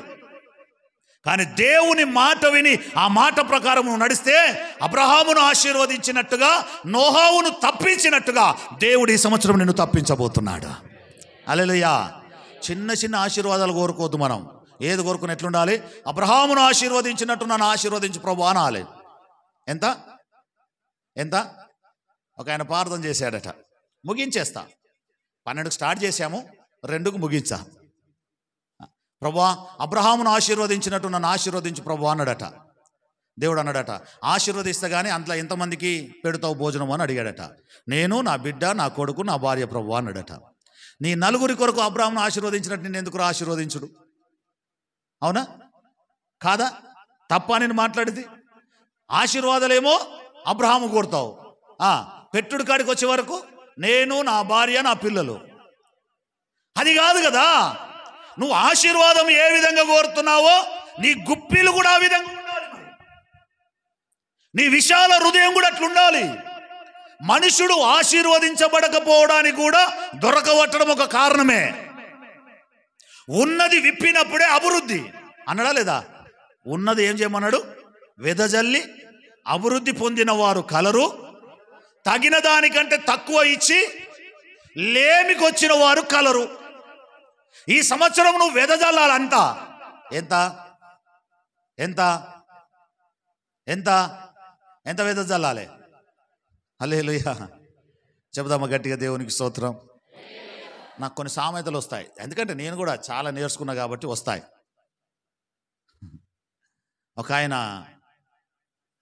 Speaker 4: కానీ దేవుని మాట విని ఆ మాట ప్రకారం నువ్వు నడిస్తే అబ్రహామును ఆశీర్వదించినట్టుగా, నోహావును తప్పించినట్టుగా దేవుడు ఈ సంవత్సరం నిన్ను తప్పించబోతున్నాడు. హల్లెలూయా. చిన్న చిన్న ఆశీర్వాదాలు కోరుకోవద్దు. మనం ఏది కోరుకుని ఎట్లుండాలి? అబ్రహామును ఆశీర్వదించినట్టు నన్ను ఆశీర్వదించు ప్రభు అనాలి. ఎంత ఎంత ఒక ఆయన ప్రార్థన చేశాడట, ముగించేస్తా. 12కు స్టార్ట్ చేశాము, 2కు ముగించా. ప్రభువా అబ్రహామును ఆశీర్వదించినట్టు నన్ను ఆశీర్వదించు ప్రభు అన్నాడట. దేవుడు అన్నాడట, ఆశీర్వదిస్తే కానీ అంతలో ఎంతమందికి పెడతావు భోజనం అని అడిగాడట. నేను, నా బిడ్డ, నా కొడుకు, నా భార్య ప్రభు అన్నాడట. నీ 4 కొరకు అబ్రహామును ఆశీర్వదించినట్టు నేను ఎందుకు ఆశీర్వదించుడు? అవునా కాదా? తప్ప నేను మాట్లాడితే ఆశీర్వాదాలేమో అబ్రహాము కోరుతావు, పెట్టుడు కాడికి వచ్చే వరకు నేను, నా భార్య, నా పిల్లలు. అది కాదు కదా. నువ్వు ఆశీర్వాదం ఏ విధంగా కోరుతున్నావో నీ గుప్పిలు కూడా ఆ విధంగా ఉండాలి. నీ విశాల హృదయం కూడా అట్లుండాలి. మనుషుడు ఆశీర్వదించబడకపోవడానికి కూడా దొరకవట్టడం ఒక కారణమే. ఉన్నది విప్పినప్పుడే అభివృద్ధి అన్నాడా లేదా? ఉన్నది ఏం చేయమన్నాడు? వెదజల్లి అభివృద్ధి పొందిన వారు కలరు, తగిన దానికంటే తక్కువ ఇచ్చి లేమికొచ్చిన వారు కలరు. ఈ సంవత్సరం నువ్వు వెదజల్లాలంట. ఎంత ఎంత ఎంత ఎంత వెదజల్లాలి? హల్లెలూయా. చెబుదామా గట్టిగా దేవునికి స్తోత్రం. నాకు కొన్ని సామెతలు వస్తాయి, ఎందుకంటే నేను కూడా చాలా నేర్చుకున్నా కాబట్టి వస్తాయి. ఒక ఆయన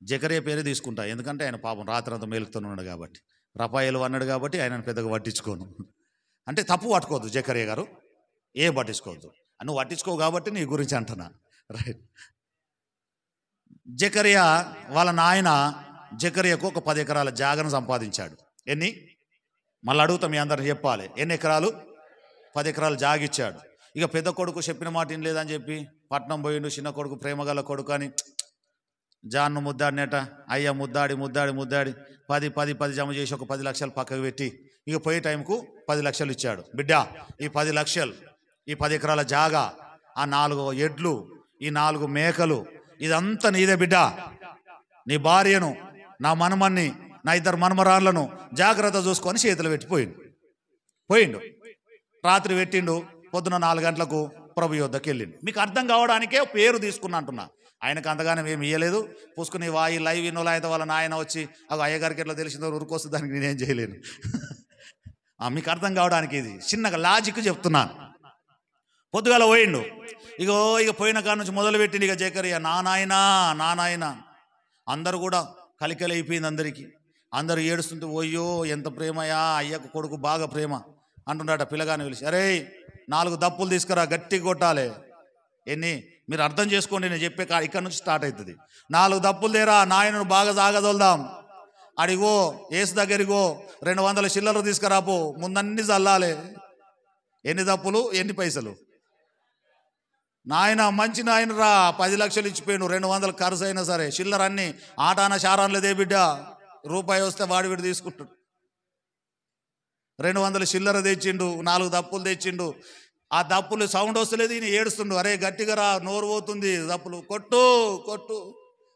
Speaker 4: జకరియా పేరే తీసుకుంటా, ఎందుకంటే ఆయన పాపం రాత్రంతా మేలుకుతున్నాడు కాబట్టి. రపాయలు అన్నాడు కాబట్టి ఆయనను పెద్దగా పట్టించుకోను. అంటే తప్పు పట్టుకోవద్దు, జకరియా గారు ఏం పట్టించుకోవద్దు. నువ్వు పట్టించుకోవు కాబట్టి నీ గురించి అంటున్నా. రైట్. జకరియా వాళ్ళ నాయన జకరియాకు ఒక 10 ఎకరాల జాగను సంపాదించాడు. ఎన్ని? మళ్ళీ అడుగుతా, మీ అందరిని చెప్పాలి. ఎన్ని ఎకరాలు? 10 ఎకరాలు జాగిచ్చాడు. ఇక పెద్ద కొడుకు చెప్పిన మాట ఏం లేదని చెప్పి పట్నం పోయిండు. చిన్న కొడుకు ప్రేమగల కొడుకు అని జాన్ను ముద్దాడినట. అయ్యా ముద్దాడి 10 జమ చేసి ఒక 10 లక్షలు పక్కకు పెట్టి ఇక పోయే టైంకు 10 లక్షలు ఇచ్చాడు. బిడ్డ, ఈ 10 లక్షలు, ఈ 10 ఎకరాల జాగా, ఆ 4 ఎడ్లు, ఈ 4 మేకలు, ఇదంతా నీదే బిడ్డ. నీ భార్యను, నా మనమన్ని, నా 2 మనమరాళ్లను జాగ్రత్త చూసుకొని చేతులు పోయిండు. రాత్రి పెట్టిండు. పొద్దున 4 గంటలకు ప్రభు యొద్దకు వెళ్ళిండు. మీకు అర్థం కావడానికే పేరు తీసుకున్నా అంటున్నా. ఆయనకు అంతగానే ఏమి ఇయ్యలేదు. పుసుకుని వాయి లైవ్ ఇన్నోలు అయితే వాళ్ళ నాయన వచ్చి అవి అయ్యగారికి ఎట్లా తెలిసిందో ఉరికొస్తే దానికి నేనేం చేయలేను. మీకు అర్థం కావడానికి ఇది చిన్నగా లాజిక్ చెప్తున్నాను. పొద్దుగాల పోయిండు. ఇక పోయిన కాడ నుంచి మొదలుపెట్టింది ఇక జకరియా, నా నాయన. అందరూ కూడా కలికలి అయిపోయింది అందరికీ. అందరూ ఏడుస్తుంటే, ఓయ్యో ఎంత ప్రేమయా, అయ్యకు కొడుకు బాగా ప్రేమ అంటున్నాడ. పిల్లగాని పిలిచి, అరే 4 దప్పులు తీసుకురా, గట్టిగా కొట్టాలి. ఎన్ని? మీరు అర్థం చేసుకోండి, నేను చెప్పే ఇక్కడ నుంచి స్టార్ట్ అవుతుంది. 4 దప్పులు తేరా, నాయనను బాగా సాగదోల్దాం. అడిగో ఏసు దగ్గరిగో 200 చిల్లర తీసుకురాపో, ముందన్నీ చల్లాలి. ఎన్ని దప్పులు, ఎన్ని పైసలు? నాయన మంచి నాయన రా, 10 లక్షలు ఇచ్చిపోయాను, 200 ఖర్చు అయినా సరే చిల్లర అన్ని ఆటాన శారాన్లేదే బిడ్డ, రూపాయి వస్తే వాడి తీసుకుంటాడు. 200 చిల్లర తెచ్చిండు, 4 దప్పులు తెచ్చిండు. ఆ దప్పులు సౌండ్ వస్తలేదు, ఈయన ఏడుస్తుండు. అరే గట్టిగా రా, నోరు పోతుంది, దప్పులు కొట్టు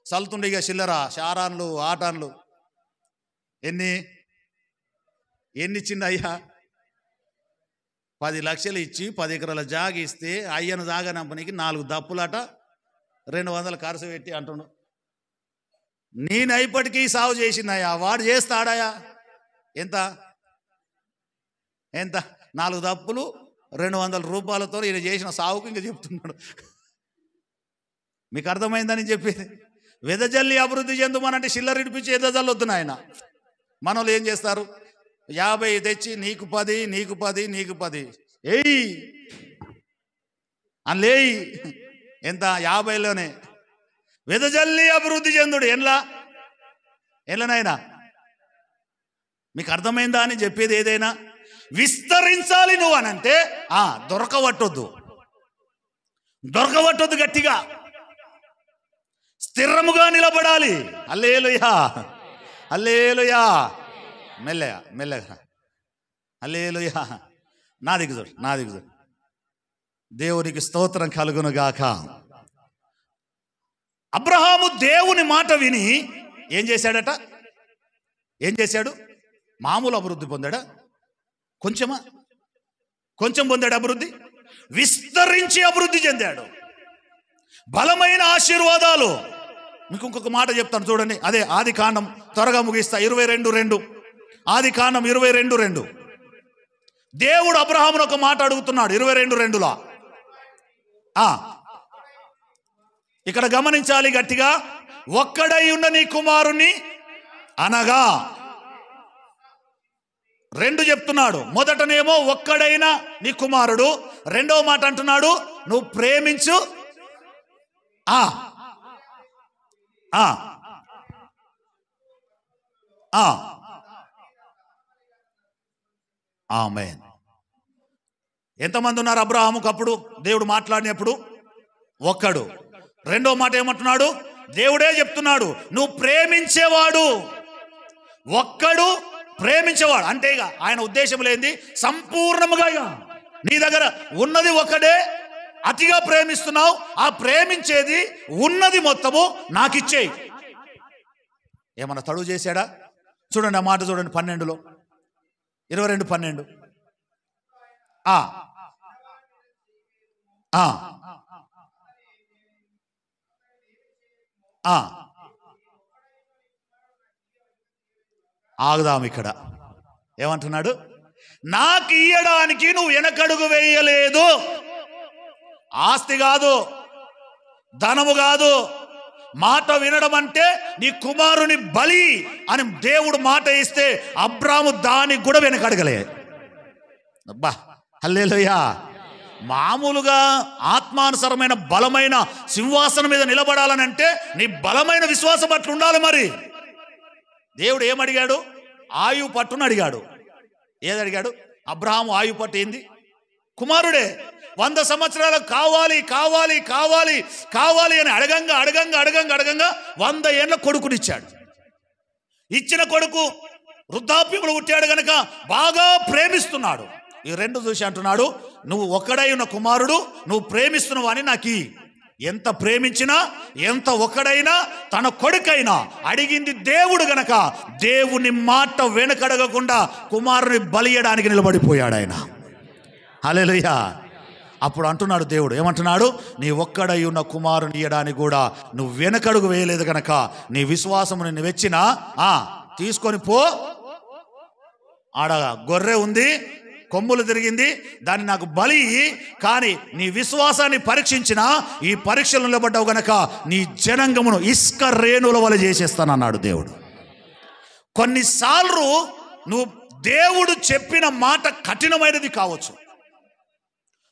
Speaker 4: చల్తుండే. ఇక చిల్లర శారాన్లు ఆటాన్లు ఎన్ని ఇచ్చిండు అయ్యా? 10 లక్షలు ఇచ్చి 10 ఎకరాల జాగ ఇస్తే అయ్యను జాగనంపనికి 4 దప్పులట 200 ఖర్చు పెట్టి అంటుండు. నేనైప్పటికీ సాగు చేసిందయ్యా, వాడు చేస్తాడాయా? ఎంత 4 తప్పులు 200 రూపాయలతో ఈయన చేసిన సావుకు ఇంకా చెప్తున్నాడు. మీకు అర్థమైందని చెప్పేది. వెదజల్లి అభివృద్ధి చెందుమనంటే చిల్లర ఇడిపించి ఎదజల్లొద్దు నాయన. మన వాళ్ళు ఏం చేస్తారు, 50 తెచ్చి నీకు 10 నీకు 10 నీకు 10 ఏయ్ అన్లేయి ఎంత 50లోనే. వెదజల్లి అభివృద్ధి చెందుడు ఎన్లనైనా. మీకు అర్థమైందా అని చెప్పేది. ఏదైనా విస్తరించాలి నువ్వు అనంటే దొరకవట్టొద్దు, గట్టిగా స్థిరముగా నిలబడాలి. హల్లెలూయా హల్లెలూయా. మెల్లగా హల్లెలూయా. నా దిగు చూడు. దేవునికి స్తోత్రం కలుగును గాక. అబ్రహాము దేవుని మాట విని ఏం చేశాడు? మామూలు అభివృద్ధి పొందాడా? కొంచెం పొందాడు అభివృద్ధి. విస్తరించి అభివృద్ధి చెందాడు. బలమైన ఆశీర్వాదాలు. మీకు ఇంకొక మాట చెప్తాను చూడండి. అదే ఆదికాండం, త్వరగా ముగిస్తా. 22:2 ఆదికాండం 22:2 దేవుడు అబ్రహామును ఒక మాట అడుగుతున్నాడు. 22:2లో ఇక్కడ గమనించాలి గట్టిగా. ఒక్కడై ఉన్న నీ కుమారుని అనగా 2 చెప్తున్నాడు. మొదటనేమో ఒక్కడైనా నీ కుమారుడు. రెండవ మాట అంటున్నాడు నువ్వు ప్రేమించు. ఆమేన్. ఎంతమంది ఉన్నారు అబ్రహాముకు అప్పుడు దేవుడు మాట్లాడినప్పుడు? ఒక్కడు. రెండో మాట ఏమంటున్నాడు? దేవుడే చెప్తున్నాడు నువ్వు ప్రేమించేవాడు. ఒక్కడు ప్రేమించేవాడు అంటే ఇక ఆయన ఉద్దేశం లేనిది సంపూర్ణముగా నీ దగ్గర ఉన్నది ఒకడే, అతిగా ప్రేమిస్తున్నావు. ఆ ప్రేమించేది ఉన్నది మొత్తము నాకు ఇచ్చేయి. ఏమన్నా తడువు చేశాడా? చూడండి ఆ మాట చూడండి. 12లో 22:12 ఆగుదాం. ఇక్కడ ఏమంటున్నాడు? నాకు ఇయ్యడానికి నువ్వు వెనకడుగు వేయలేదు. ఆస్తి కాదు, ధనము కాదు, మాట వినడం అంటే నీ కుమారుని బలి అని దేవుడు మాట ఇస్తే అబ్రాము దానికి కూడా వెనకడగలే. అబ్బా హల్లెలూయా. మామూలుగా ఆత్మానుసరమైన బలమైన సింహాసనం మీద నిలబడాలనంటే నీ బలమైన విశ్వాసం అట్లా ఉండాలి. మరి దేవుడు ఏమడిగాడు? ఆయు పట్టును అడిగాడు. ఏది అడిగాడు? అబ్రహాము ఆయు పట్టు ఏంది? కుమారుడే. 100 సంవత్సరాలకు కావాలి కావాలి కావాలి కావాలి అని అడగంగా 100 ఏళ్ళ కొడుకునిచ్చాడు. ఇచ్చిన కొడుకు వృద్ధాప్యములు పుట్టాడు గనక బాగా ప్రేమిస్తున్నాడు. ఈ 2 చూసి అంటున్నాడు నువ్వు ఒక్కడై ఉన్న కుమారుడు, నువ్వు ప్రేమిస్తున్నావు అని నాకు. ఎంత ప్రేమించినా, ఎంత ఒక్కడైనా, తన కొడుకైనా అడిగింది దేవుడు గనక దేవుని మాట వెనకడగకుండా కుమారుని బలియడానికి నిలబడిపోయాడు ఆయన. హల్లెలూయా. అప్పుడు అంటున్నాడు దేవుడు, ఏమంటున్నాడు? నీ ఒక్కడై ఉన్న కుమారుని ఇయ్యడానికి కూడా నువ్వు వెనకడుగు వేయలేదు కనుక నీ విశ్వాసము నిన్ను వెచ్చినా తీసుకొని పో. ఆడ గొర్రె ఉంది, కొమ్ములు తిరిగింది, దాన్ని నాకు బలి. కానీ నీ విశ్వాసాన్ని పరీక్షించిన ఈ పరీక్షలు నిలబడ్డావు గనక నీ జనాంగమును ఇసుక రేణుల వల్ల చేసేస్తానన్నాడు దేవుడు. కొన్నిసార్లు నువ్వు దేవుడు చెప్పిన మాట కఠినమైనది కావచ్చు.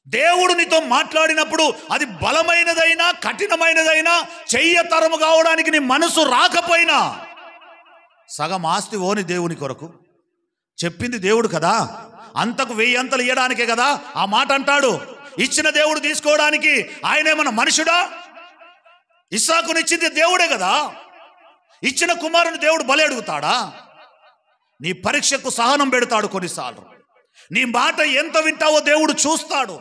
Speaker 4: దేవుడు నీతో మాట్లాడినప్పుడు అది బలమైనదైనా కఠినమైనదైనా చెయ్యతరము కావడానికి నీ మనసు రాకపోయినా సగం ఆస్తి ఓని దేవుని కొరకు చెప్పింది దేవుడు కదా, అంతకు 1000 అంతలు ఇవ్వడానికే కదా ఆ మాట అంటాడు. ఇచ్చిన దేవుడు తీసుకోవడానికి ఆయన ఏమన్నా మనుషుడా? ఇస్సాకునిచ్చింది దేవుడే కదా. ఇచ్చిన కుమారుని దేవుడు బలి అడుగుతాడా? నీ పరీక్షకు సహనం పెడతాడు. కొన్నిసార్లు నీ మాట ఎంత వింటావో దేవుడు చూస్తాడు.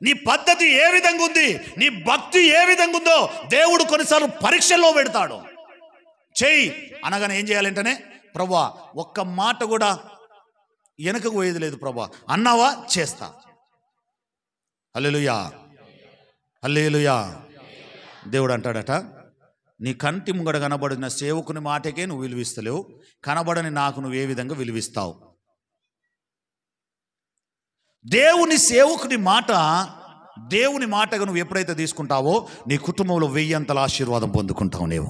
Speaker 4: నీ పద్ధతి ఏ విధంగా ఉంది, నీ భక్తి ఏ విధంగా ఉందో దేవుడు కొన్నిసార్లు పరీక్షల్లో పెడతాడు. చెయ్యి అనగానే ఏం చేయాలంటేనే ప్రభువా ఒక్క మాట కూడా వెనకకు పోయేది లేదు ప్రభువా అన్నావా, చేస్తా. హల్లెలూయా హల్లెలూయా. దేవుడు అంటాడట, నీ కంటి ముంగడ కనబడిన సేవకుని మాటకే నువ్వు విలువిస్తలేవు, కనబడని నాకు నువ్వు ఏ విధంగా విలువిస్తావు? దేవుని సేవకుని మాట, దేవుని మాటగా నువ్వు ఎప్పుడైతే తీసుకుంటావో నీ కుటుంబంలో 1000 ఆశీర్వాదం పొందుకుంటావు నీవు.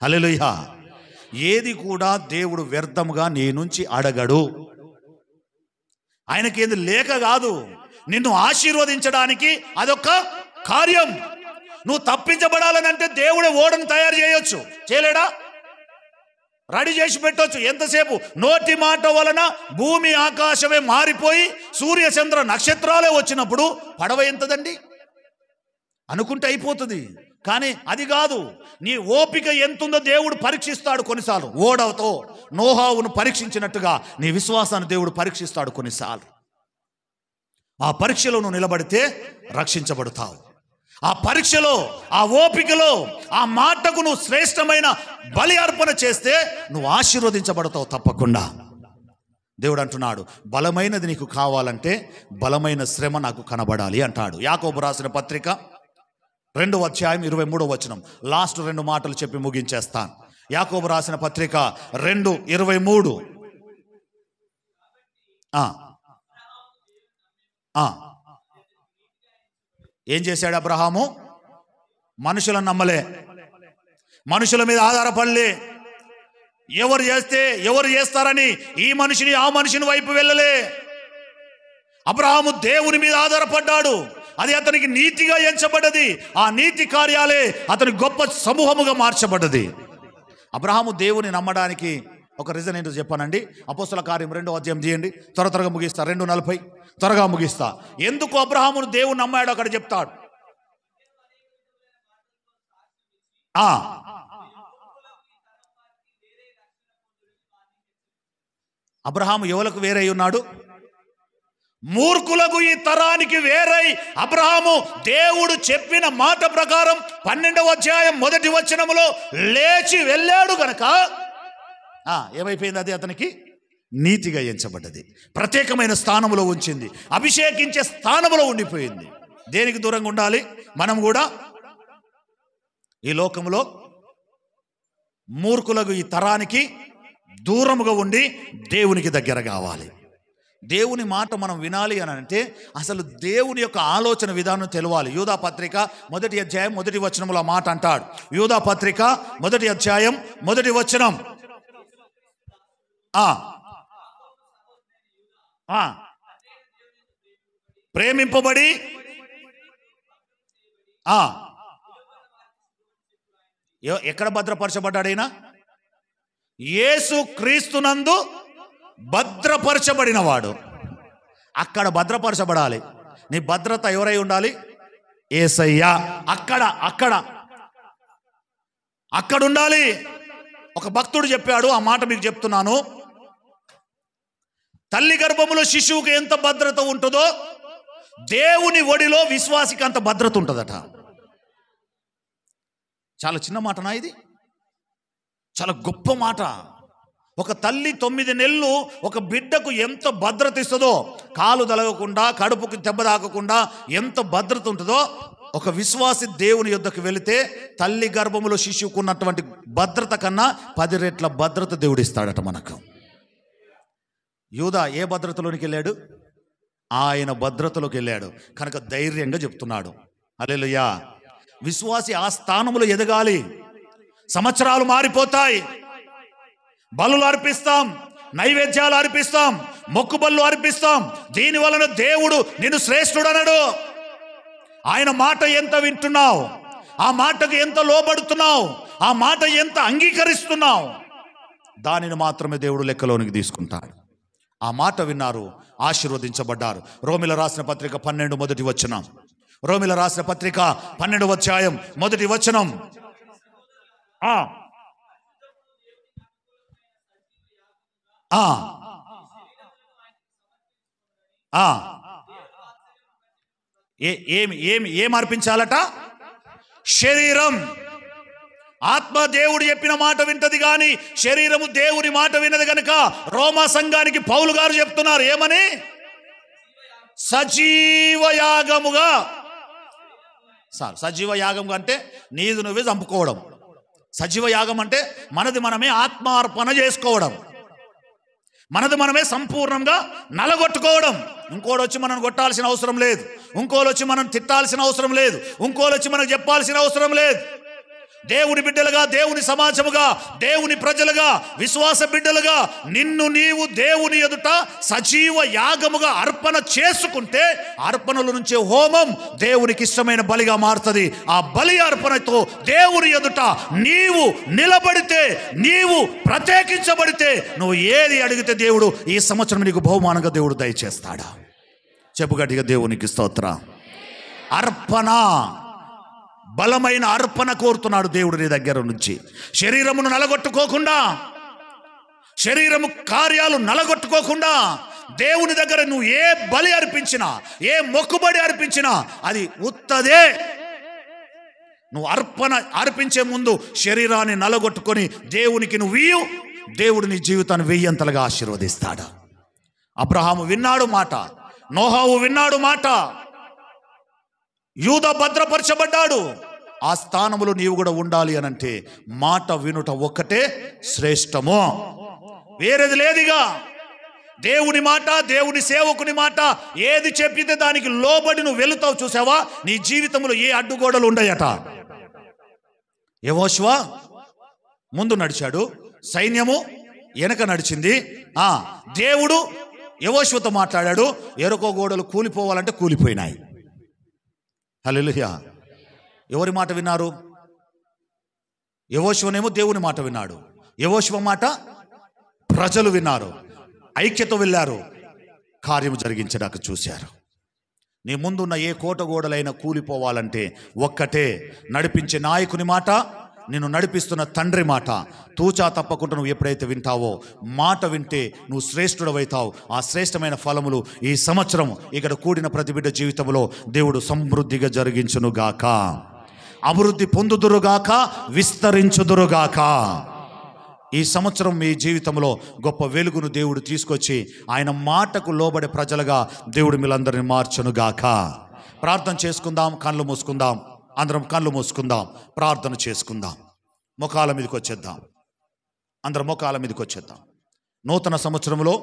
Speaker 4: హల్లెలూయా. ఏది కూడా దేవుడు వ్యర్థముగా నీ నుంచి అడగడు. ఆయనకేంది లేక కాదు, నిన్ను ఆశీర్వదించడానికి అదొక కార్యం. నువ్వు తప్పించబడాలని అంటే దేవుడే ఓడను తయారు చేయొచ్చు, చేయలేడా? రెడీ చేసి పెట్టొచ్చు. ఎంతసేపు? నోటి మాట వలన భూమి ఆకాశమే మారిపోయి సూర్య చంద్ర నక్షత్రాలే వచ్చినప్పుడు పడవ ఎంతదండి అనుకుంటే అయిపోతుంది. కానీ అది కాదు. నీ ఓపిక ఎంతుందో దేవుడు పరీక్షిస్తాడు కొన్నిసార్లు. ఓడవతో నోహావును పరీక్షించినట్టుగా నీ విశ్వాసాన్ని దేవుడు పరీక్షిస్తాడు కొన్నిసార్లు. ఆ పరీక్షలో నువ్వు నిలబడితే రక్షించబడతావు. ఆ పరీక్షలో, ఆ ఓపికలో, ఆ మాటకు నువ్వు శ్రేష్టమైన బలి అర్పణ చేస్తే నువ్వు ఆశీర్వదించబడతావు తప్పకుండా. దేవుడు అంటున్నాడు, బలమైనది నీకు కావాలంటే బలమైన శ్రమ నాకు కనబడాలి అంటాడు. యాకోబు రాసిన పత్రిక 2వ అధ్యాయం 23వ వచనం. లాస్ట్ 2 మాటలు చెప్పి ముగించేస్తాను. యాకోబు రాసిన పత్రిక 2:23. ఏం చేశాడు అబ్రహాము? మనుషులను నమ్మలే, మనుషుల మీద ఆధారపడలే. ఎవరు చేస్తారని ఈ మనిషిని ఆ మనిషిని వైపు వెళ్ళలే. అబ్రహాము దేవుని మీద ఆధారపడ్డాడు. అది అతనికి నీతిగా ఎంచబడ్డది. ఆ నీతి కార్యాలే అతని గొప్ప సమూహముగా మార్చబడ్డది. అబ్రహాము దేవుని నమ్మడానికి ఒక రీజన్ ఏంటో చెప్పానండి. అపోస్తల కార్యం 2వ అధ్యాయం తీయండి. త్వరగా ముగిస్తా. 2:40 త్వరగా ముగిస్తా. ఎందుకు అబ్రహామును దేవుని నమ్మాడో అక్కడ చెప్తాడు. అబ్రహాము ఎవలకు వేరై ఉన్నాడు? మూర్ఖులకు ఈ తరానికి వేరై అబ్రహాము దేవుడు చెప్పిన మాట ప్రకారం 12వ అధ్యాయం 1వ వచనములో లేచి వెళ్ళాడు గనక ఏమైపోయింది? అది అతనికి నీతిగా ఎంచబడ్డది. ప్రత్యేకమైన స్థానంలో ఉంచింది. అభిషేకించే స్థానంలో ఉండిపోయింది. దేనికి దూరంగా ఉండాలి? మనం కూడా ఈ లోకంలో మూర్ఖులకు ఈ తరానికి దూరముగా ఉండి దేవునికి దగ్గర కావాలి. దేవుని మాట మనం వినాలి అని అంటే అసలు దేవుని యొక్క ఆలోచన విధానం తెలవాలి. యూదా పత్రిక 1వ అధ్యాయం 1వ వచనంలో మాట అంటాడు. యూదా పత్రిక 1వ అధ్యాయం 1వ వచనం. ప్రేమింపబడి ఎక్కడ భద్రపరచబడ్డాడైనా? యేసు క్రీస్తునందు భద్రపరచబడినవాడు. అక్కడ భద్రపరచబడాలి. నీ భద్రత ఎవరై ఉండాలి? యేసయ్య. అక్కడ ఉండాలి. ఒక భక్తుడు చెప్పాడు, ఆ మాట మీకు చెప్తున్నాను. తల్లి గర్భములో శిశువుకి ఎంత భద్రత ఉంటుందో దేవుని ఒడిలో విశ్వాసికి అంత భద్రత ఉంటుందట. చాలా చిన్న మాటనా ఇది? చాలా గొప్ప మాట. ఒక తల్లి 9 నెలలు ఒక బిడ్డకు ఎంత భద్రత ఇస్తుందో, కాలు తలగకుండా, కడుపుకి దెబ్బ తాకకుండా ఎంత భద్రత ఉంటుందో, ఒక విశ్వాసి దేవుని యొద్దకు వెళితే తల్లి గర్భములో శిశువుకు ఉన్నటువంటి భద్రత కన్నా 10 రెట్ల భద్రత దేవుడు ఇస్తాడట మనకు. యూదా ఏ భద్రతలోనికి వెళ్ళాడు? ఆయన భద్రతలోకి వెళ్ళాడు కనుక ధైర్యంగా చెప్తున్నాడు. హల్లెలూయా. విశ్వాసి ఆ స్థానంలో ఎదగాలి. సంవత్సరాలు మారిపోతాయి. బలులు అర్పిస్తాం, నైవేద్యాలు అర్పిస్తాం, మొక్కుబళ్ళు అర్పిస్తాం. దీని వలన దేవుడు నిన్ను శ్రేష్ఠుడు అనడు. ఆయన మాట ఎంత వింటున్నావు, ఆ మాటకు ఎంత లోబడుతున్నావు, ఆ మాట ఎంత అంగీకరిస్తున్నావు, దానిని మాత్రమే దేవుడు లెక్కలోనికి తీసుకుంటాడు. ఆ మాట విన్నారు, ఆశీర్వదించబడ్డారు. రోమిల రాసిన పత్రిక 12 మొదటి వచనం. రోమిల రాసిన పత్రిక 12వ అధ్యాయం 1వ వచనం. ఏం అర్పించాలట? శరీరం. ఆత్మ దేవుడు చెప్పిన మాట వింటది కానీ శరీరము దేవుని మాట వినదు కనుక రోమా సంఘానికి పౌలు గారు చెప్తున్నారు ఏమని? సజీవ యాగముగా. సజీవ యాగం అంటే నీది నువ్వే చంపుకోవడం. సజీవ యాగం అంటే మనది మనమే ఆత్మార్పణ చేసుకోవడం, మనది మనమే సంపూర్ణంగా నలగొట్టుకోవడం. ఇంకోటి వచ్చి మనం కొట్టాల్సిన అవసరం లేదు, ఇంకోటి వచ్చి మనం తిట్టాల్సిన అవసరం లేదు, ఇంకోటి వచ్చి మనకు చెప్పాల్సిన అవసరం లేదు. దేవుని బిడ్డలుగా, దేవుని సమాజముగా, దేవుని ప్రజలుగా, విశ్వాస బిడ్డలుగా నిన్ను నీవు దేవుని ఎదుట సజీవ యాగముగా అర్పణ చేసుకుంటే అర్పణల నుంచే హోమం దేవునికి ఇష్టమైన బలిగా మారుతుంది. ఆ బలి అర్పణతో దేవుని ఎదుట నీవు నిలబడితే, నీవు ప్రత్యేకించబడితే, నువ్వు ఏది అడిగితే దేవుడు ఈ సంవత్సరం నీకు బహుమానంగా దేవుడు దయచేస్తాడా? చెప్పు గట్టిగా, దేవునికి స్తోత్రం. అర్పణ, బలమైన అర్పణ కోరుతున్నాడు దేవుడు నీ దగ్గర నుంచి. శరీరమును నలగొట్టుకోకుండా, శరీరము కార్యాలు నలగొట్టుకోకుండా దేవుని దగ్గర నువ్వు ఏ బలి అర్పించినా, ఏ మొక్కుబడి అర్పించినా అది ఉత్తదే. నువ్వు అర్పించే ముందు శరీరాన్ని నలగొట్టుకొని దేవునికి నువ్వు ఇయ్యు, దేవుడు నీ జీవితాన్ని వెయ్యంతలుగా ఆశీర్వదిస్తాడు. అబ్రహాము విన్నాడు మాట, నోహావు విన్నాడు మాట, యూదా భద్రపరచబడ్డాడు. ఆ స్థానములో నీవు కూడా ఉండాలి అనంటే మాట వినుట ఒక్కటే శ్రేష్టము, వేరేది లేదుగా. దేవుని మాట, దేవుని సేవకుని మాట ఏది చెప్పితే దానికి లోబడి నువ్వు వెళుతావు. చూసావా, నీ జీవితంలో ఏ అడ్డుగోడలు ఉండయట. యెహోషువ ముందు నడిచాడు, సైన్యము వెనక నడిచింది. దేవుడు యెహోషువతో మాట్లాడాడు, ఎరుకో గోడలు కూలిపోవాలంటే కూలిపోయినాయి. హల్లెలూయా. ఎవరి మాట విన్నారు? యెహోషువనేమో దేవుని మాట విన్నాడు, యెహోషువ మాట ప్రజలు విన్నారు, ఐక్యత వెళ్ళారు, కార్యము జరిగించడానికి చూశారు. నీ ముందున్న ఏ కోట గోడలైనా కూలిపోవాలంటే ఒక్కటే, నడిపించే నాయకుని మాట, నిన్ను నడిపిస్తున్న తండ్రి మాట. తూచా తప్పకుండా నువ్వు ఎప్పుడైతే వింటావో, మాట వింటే నువ్వు శ్రేష్ఠుడవైతావు. ఆ శ్రేష్టమైన ఫలములు ఈ సంవత్సరం ఇక్కడ కూడిన ప్రతి బిడ్డ జీవితంలో దేవుడు సమృద్ధిగా జరిగించునుగాక. అభివృద్ధి పొందుదురుగాక, విస్తరించుదురుగాక. ఈ సంవత్సరం మీ జీవితంలో గొప్ప వెలుగును దేవుడు తీసుకొచ్చి ఆయన మాటకు లోబడే ప్రజలుగా దేవుడు మీరందరినీ మార్చునుగాక. ప్రార్థన చేసుకుందాం, కళ్ళు మూసుకుందాం. అందరం కళ్ళు మూసుకుందాం, ప్రార్థన చేసుకుందాం. ముఖాల మీదకి వచ్చేద్దాం, అందరం ముఖాల మీదకి వచ్చేద్దాం. నూతన సంవత్సరంలో